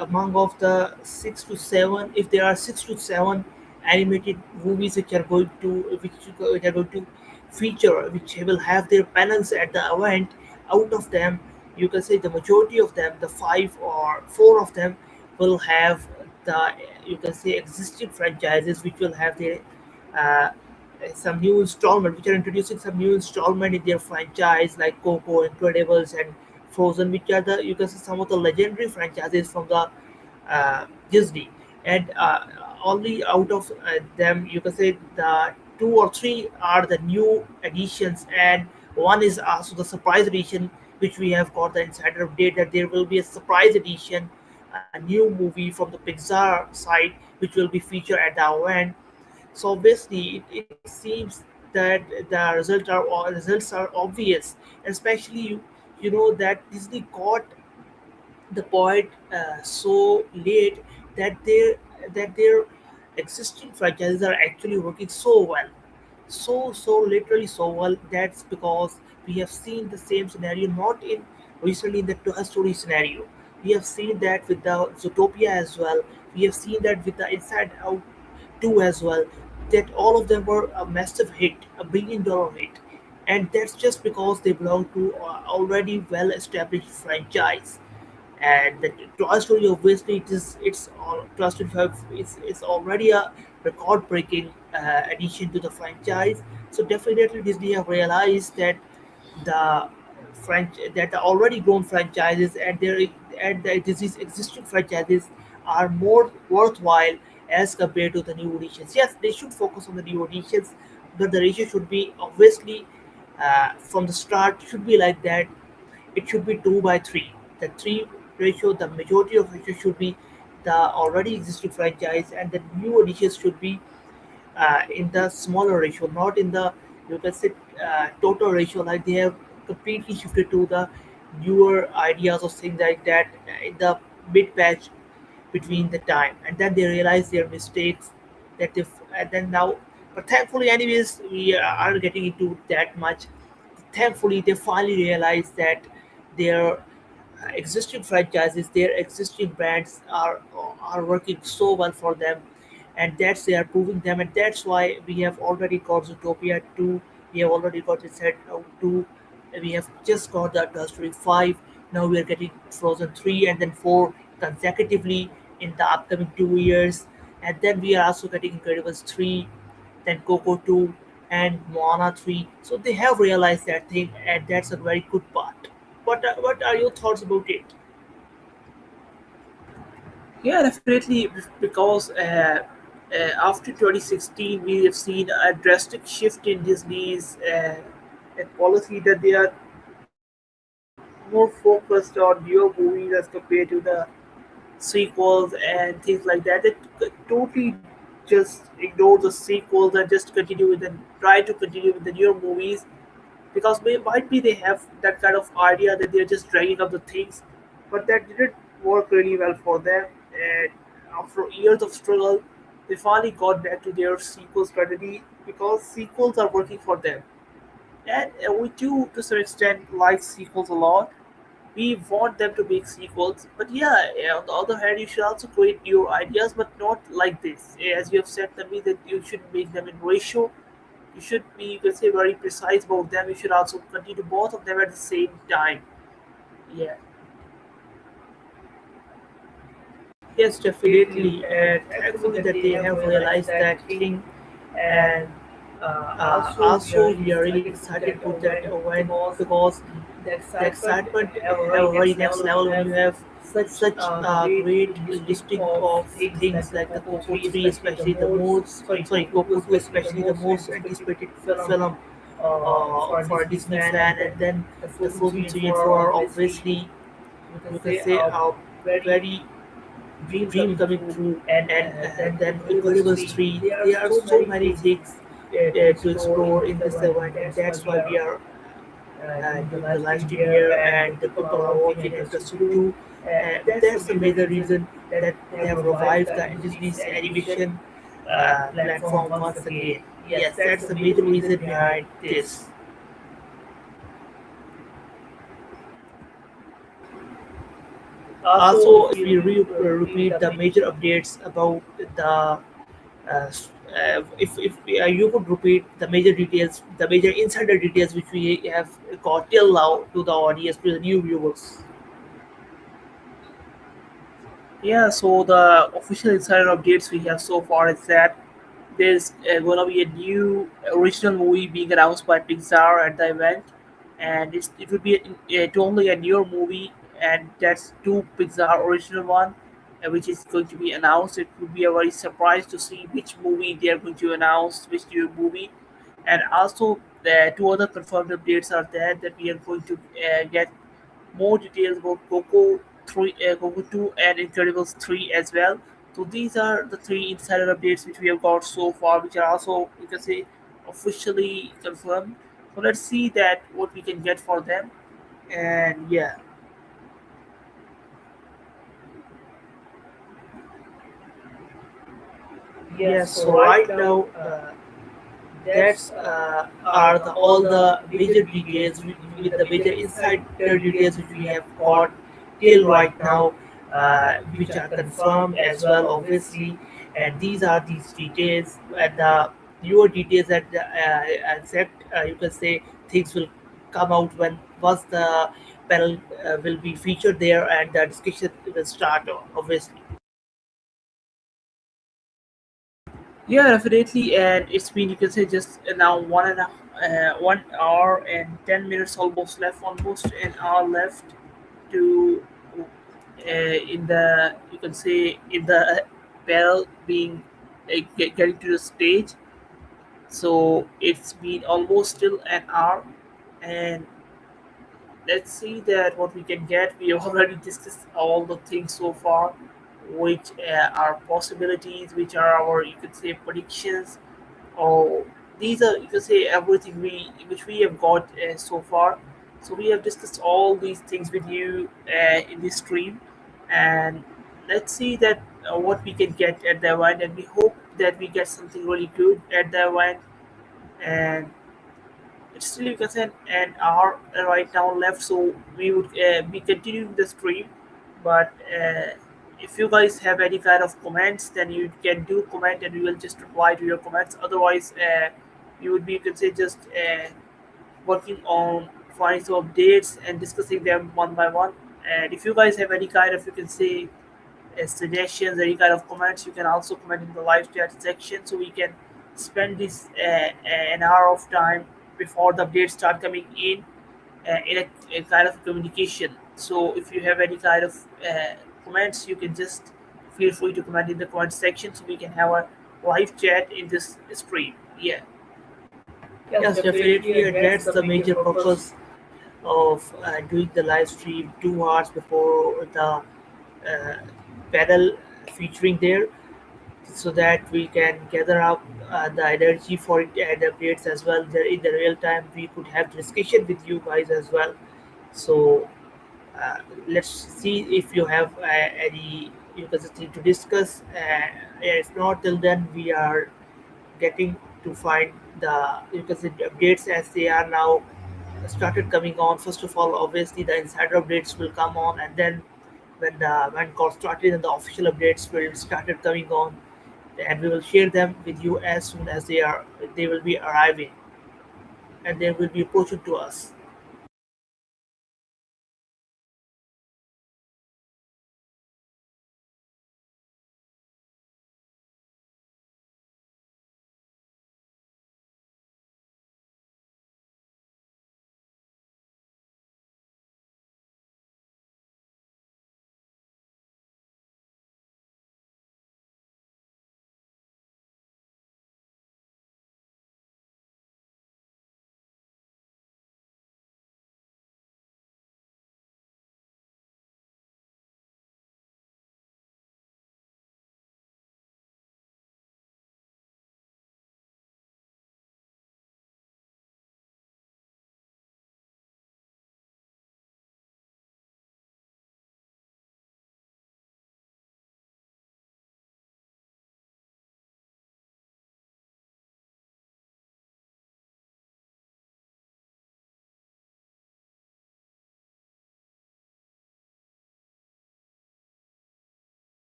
among of the 6 to 7, if there are 6 to 7 animated movies which are going to feature, which will have their panels at the event, out of them, you can say the majority of them, the 5 or 4 of them, will have the, you can say, existing franchises, which will have their uh, some new installment, which are introducing some new installment in their franchise, like Coco, Incredibles, and Frozen, which are the, you can see, some of the legendary franchises from the Disney. And only out of them, you can say the 2 or 3 are the new additions, and one is also the surprise edition, which we have got the insider update that there will be a surprise edition, a new movie from the Pixar side, which will be featured at the event. So obviously, it seems that the results are obvious, especially you know that Disney got the point so late that their existing franchises are actually working so well, so literally so well. That's because we have seen the same scenario, not in recently in the Toy Story scenario. We have seen that with the Zootopia as well. We have seen that with the Inside Out 2 as well. That all of them were a massive hit, a $1 billion hit, and that's just because they belong to already well established franchise. And the Toy Story, obviously, it's all Toy Story 5 is already a record-breaking addition to the franchise. So definitely Disney have realized that the that the already grown franchises and the Disney's existing franchises are more worthwhile as compared to the new editions. Yes, they should focus on the new editions, but the ratio should be obviously from the start should be like that. It should be 2 by 3. The three ratio, the majority of ratio should be the already existing franchise, and the new additions should be in the smaller ratio, not in the, you can say, total ratio. Like they have completely shifted to the newer ideas or things like that in the mid patch between the time, and then they realize their mistakes. That if and then now, but thankfully, anyways, we are getting into that much. Thankfully, they finally realize that their existing franchises, their existing brands are working so well for them, and that's they are proving them, and that's why we have already got Zootopia 2, we have already got the set 2, and we have just got the Toy Story 5. Now we are getting Frozen 3 and then 4 consecutively in the upcoming 2 years, and then we are also getting Incredibles 3, then Coco 2, and Moana 3. So they have realized that thing, and that's a very good part. What are your thoughts about it? Yeah, definitely, because after 2016, we have seen a drastic shift in Disney's policy, that they are more focused on newer movies as compared to the sequels and things like that. They totally just ignore the sequels and just continue with the try to continue with the newer movies, because might be they have that kind of idea that they're just dragging up the things, but that didn't work really well for them. And after years of struggle, they finally got back to their sequel strategy, because sequels are working for them. And we do, to some extent, like sequels a lot. We want them to make sequels, but yeah, on the other hand, you should also create your ideas, but not like this. As you have said to me, that you should make them in ratio. You should be, you can say, very precise about them. You should also continue both of them at the same time. Yeah. Yes, definitely. And thankfully that they have realized that thing, and Also, we are really excited to that event because the excitement have a very next level when you have such a great listing of things like the Coco 3, especially the most, sorry, Coco 2, especially the most anticipated film for a Disney fan, and then the Frozen 3 and 4 are obviously, you can say, a very dream coming true, and then Incredibles 3. There are so many things to explore in this event, and that's why we are doing the live stream here, and the people are watching and interested too. That's the major reason that they have revived the Disney's animation platform once again. Yes, that's the major reason behind this. Also, if we repeat the major updates about the if you could repeat the major details, the major insider details which we have got till now to the audience, to the new viewers. Yeah, so the official insider updates we have so far is that there's going to be a new original movie being announced by Pixar at the event, and it will be only a newer movie, and that's two Pixar original one, which is going to be announced. It would be a very surprise to see which movie they are going to announce, which new movie, and also the two other confirmed updates are there that we are going to get more details about Coco 3, Coco 2, and Incredibles 3 as well. So these are the three insider updates which we have got so far, which are also, you can say, officially confirmed. So let's see that what we can get for them. And yeah, yes. So right now, that's are the all the major details with the major insider details which we have got till right now, which are confirmed as well, obviously. And these are these details, and the newer details that exact, you can say, things will come out when once the panel will be featured there and the discussion will start, obviously. Yeah, definitely, and it's been, you can say, just now 1 hour and 10 minutes almost left, almost an hour left to in the, you can say, in the bell being getting to the stage. So it's been almost still an hour, and let's see that what we can get. We have already discussed all the things so far, which are possibilities, which are our, you could say, predictions. Oh, these are, you can say, everything we which we have got so far. So we have discussed all these things with you in this stream, and let's see that what we can get at the event, and we hope that we get something really good at the event. And it's still, you can say, an hour right now left, so we would be continuing the stream. But if you guys have any kind of comments, then you can do comment, and we will just reply to your comments. Otherwise, you would be, you can say, just working on finding some updates and discussing them one by one. And if you guys have any kind of, you can say, suggestions, any kind of comments, you can also comment in the live chat section, so we can spend this an hour of time before the updates start coming in a kind of communication. So if you have any kind of comments, you can just feel free to comment in the comment section, so we can have a live chat in this stream. Yeah. Yes, definitely, and that's the major purpose of doing the live stream 2 hours before the panel featuring there, so that we can gather up the energy for it and updates as well. In the real time, we could have discussion with you guys as well. So uh, let's see if you have any, you guys, thing to discuss. If not, till then we are getting to find the, you can say, the updates as they are now started coming on. First of all, obviously the insider updates will come on, and then when the event got started and the official updates will started coming on, and we will share them with you as soon as they will be arriving, and they will be approaching to us.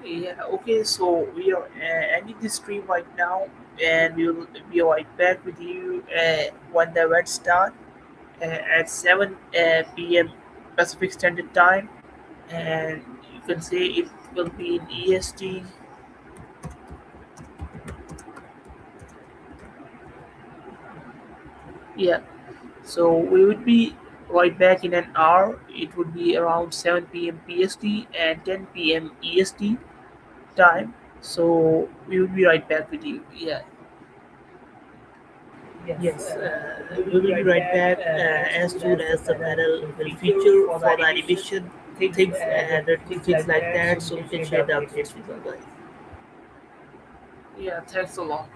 Yeah, okay, so we are ending this stream right now, and we will be right back with you when the event start at 7 p.m. Pacific Standard Time, and you can say it will be in EST. Yeah, so we would be right back in an hour. It would be around 7 p.m. PST and 10 p.m. EST time. So we will be right back with you. Yeah. Yes, we will be right back as soon as the panel will feature for the animation things and things like that, so we can share the updates with you guys. Yeah, thanks a lot.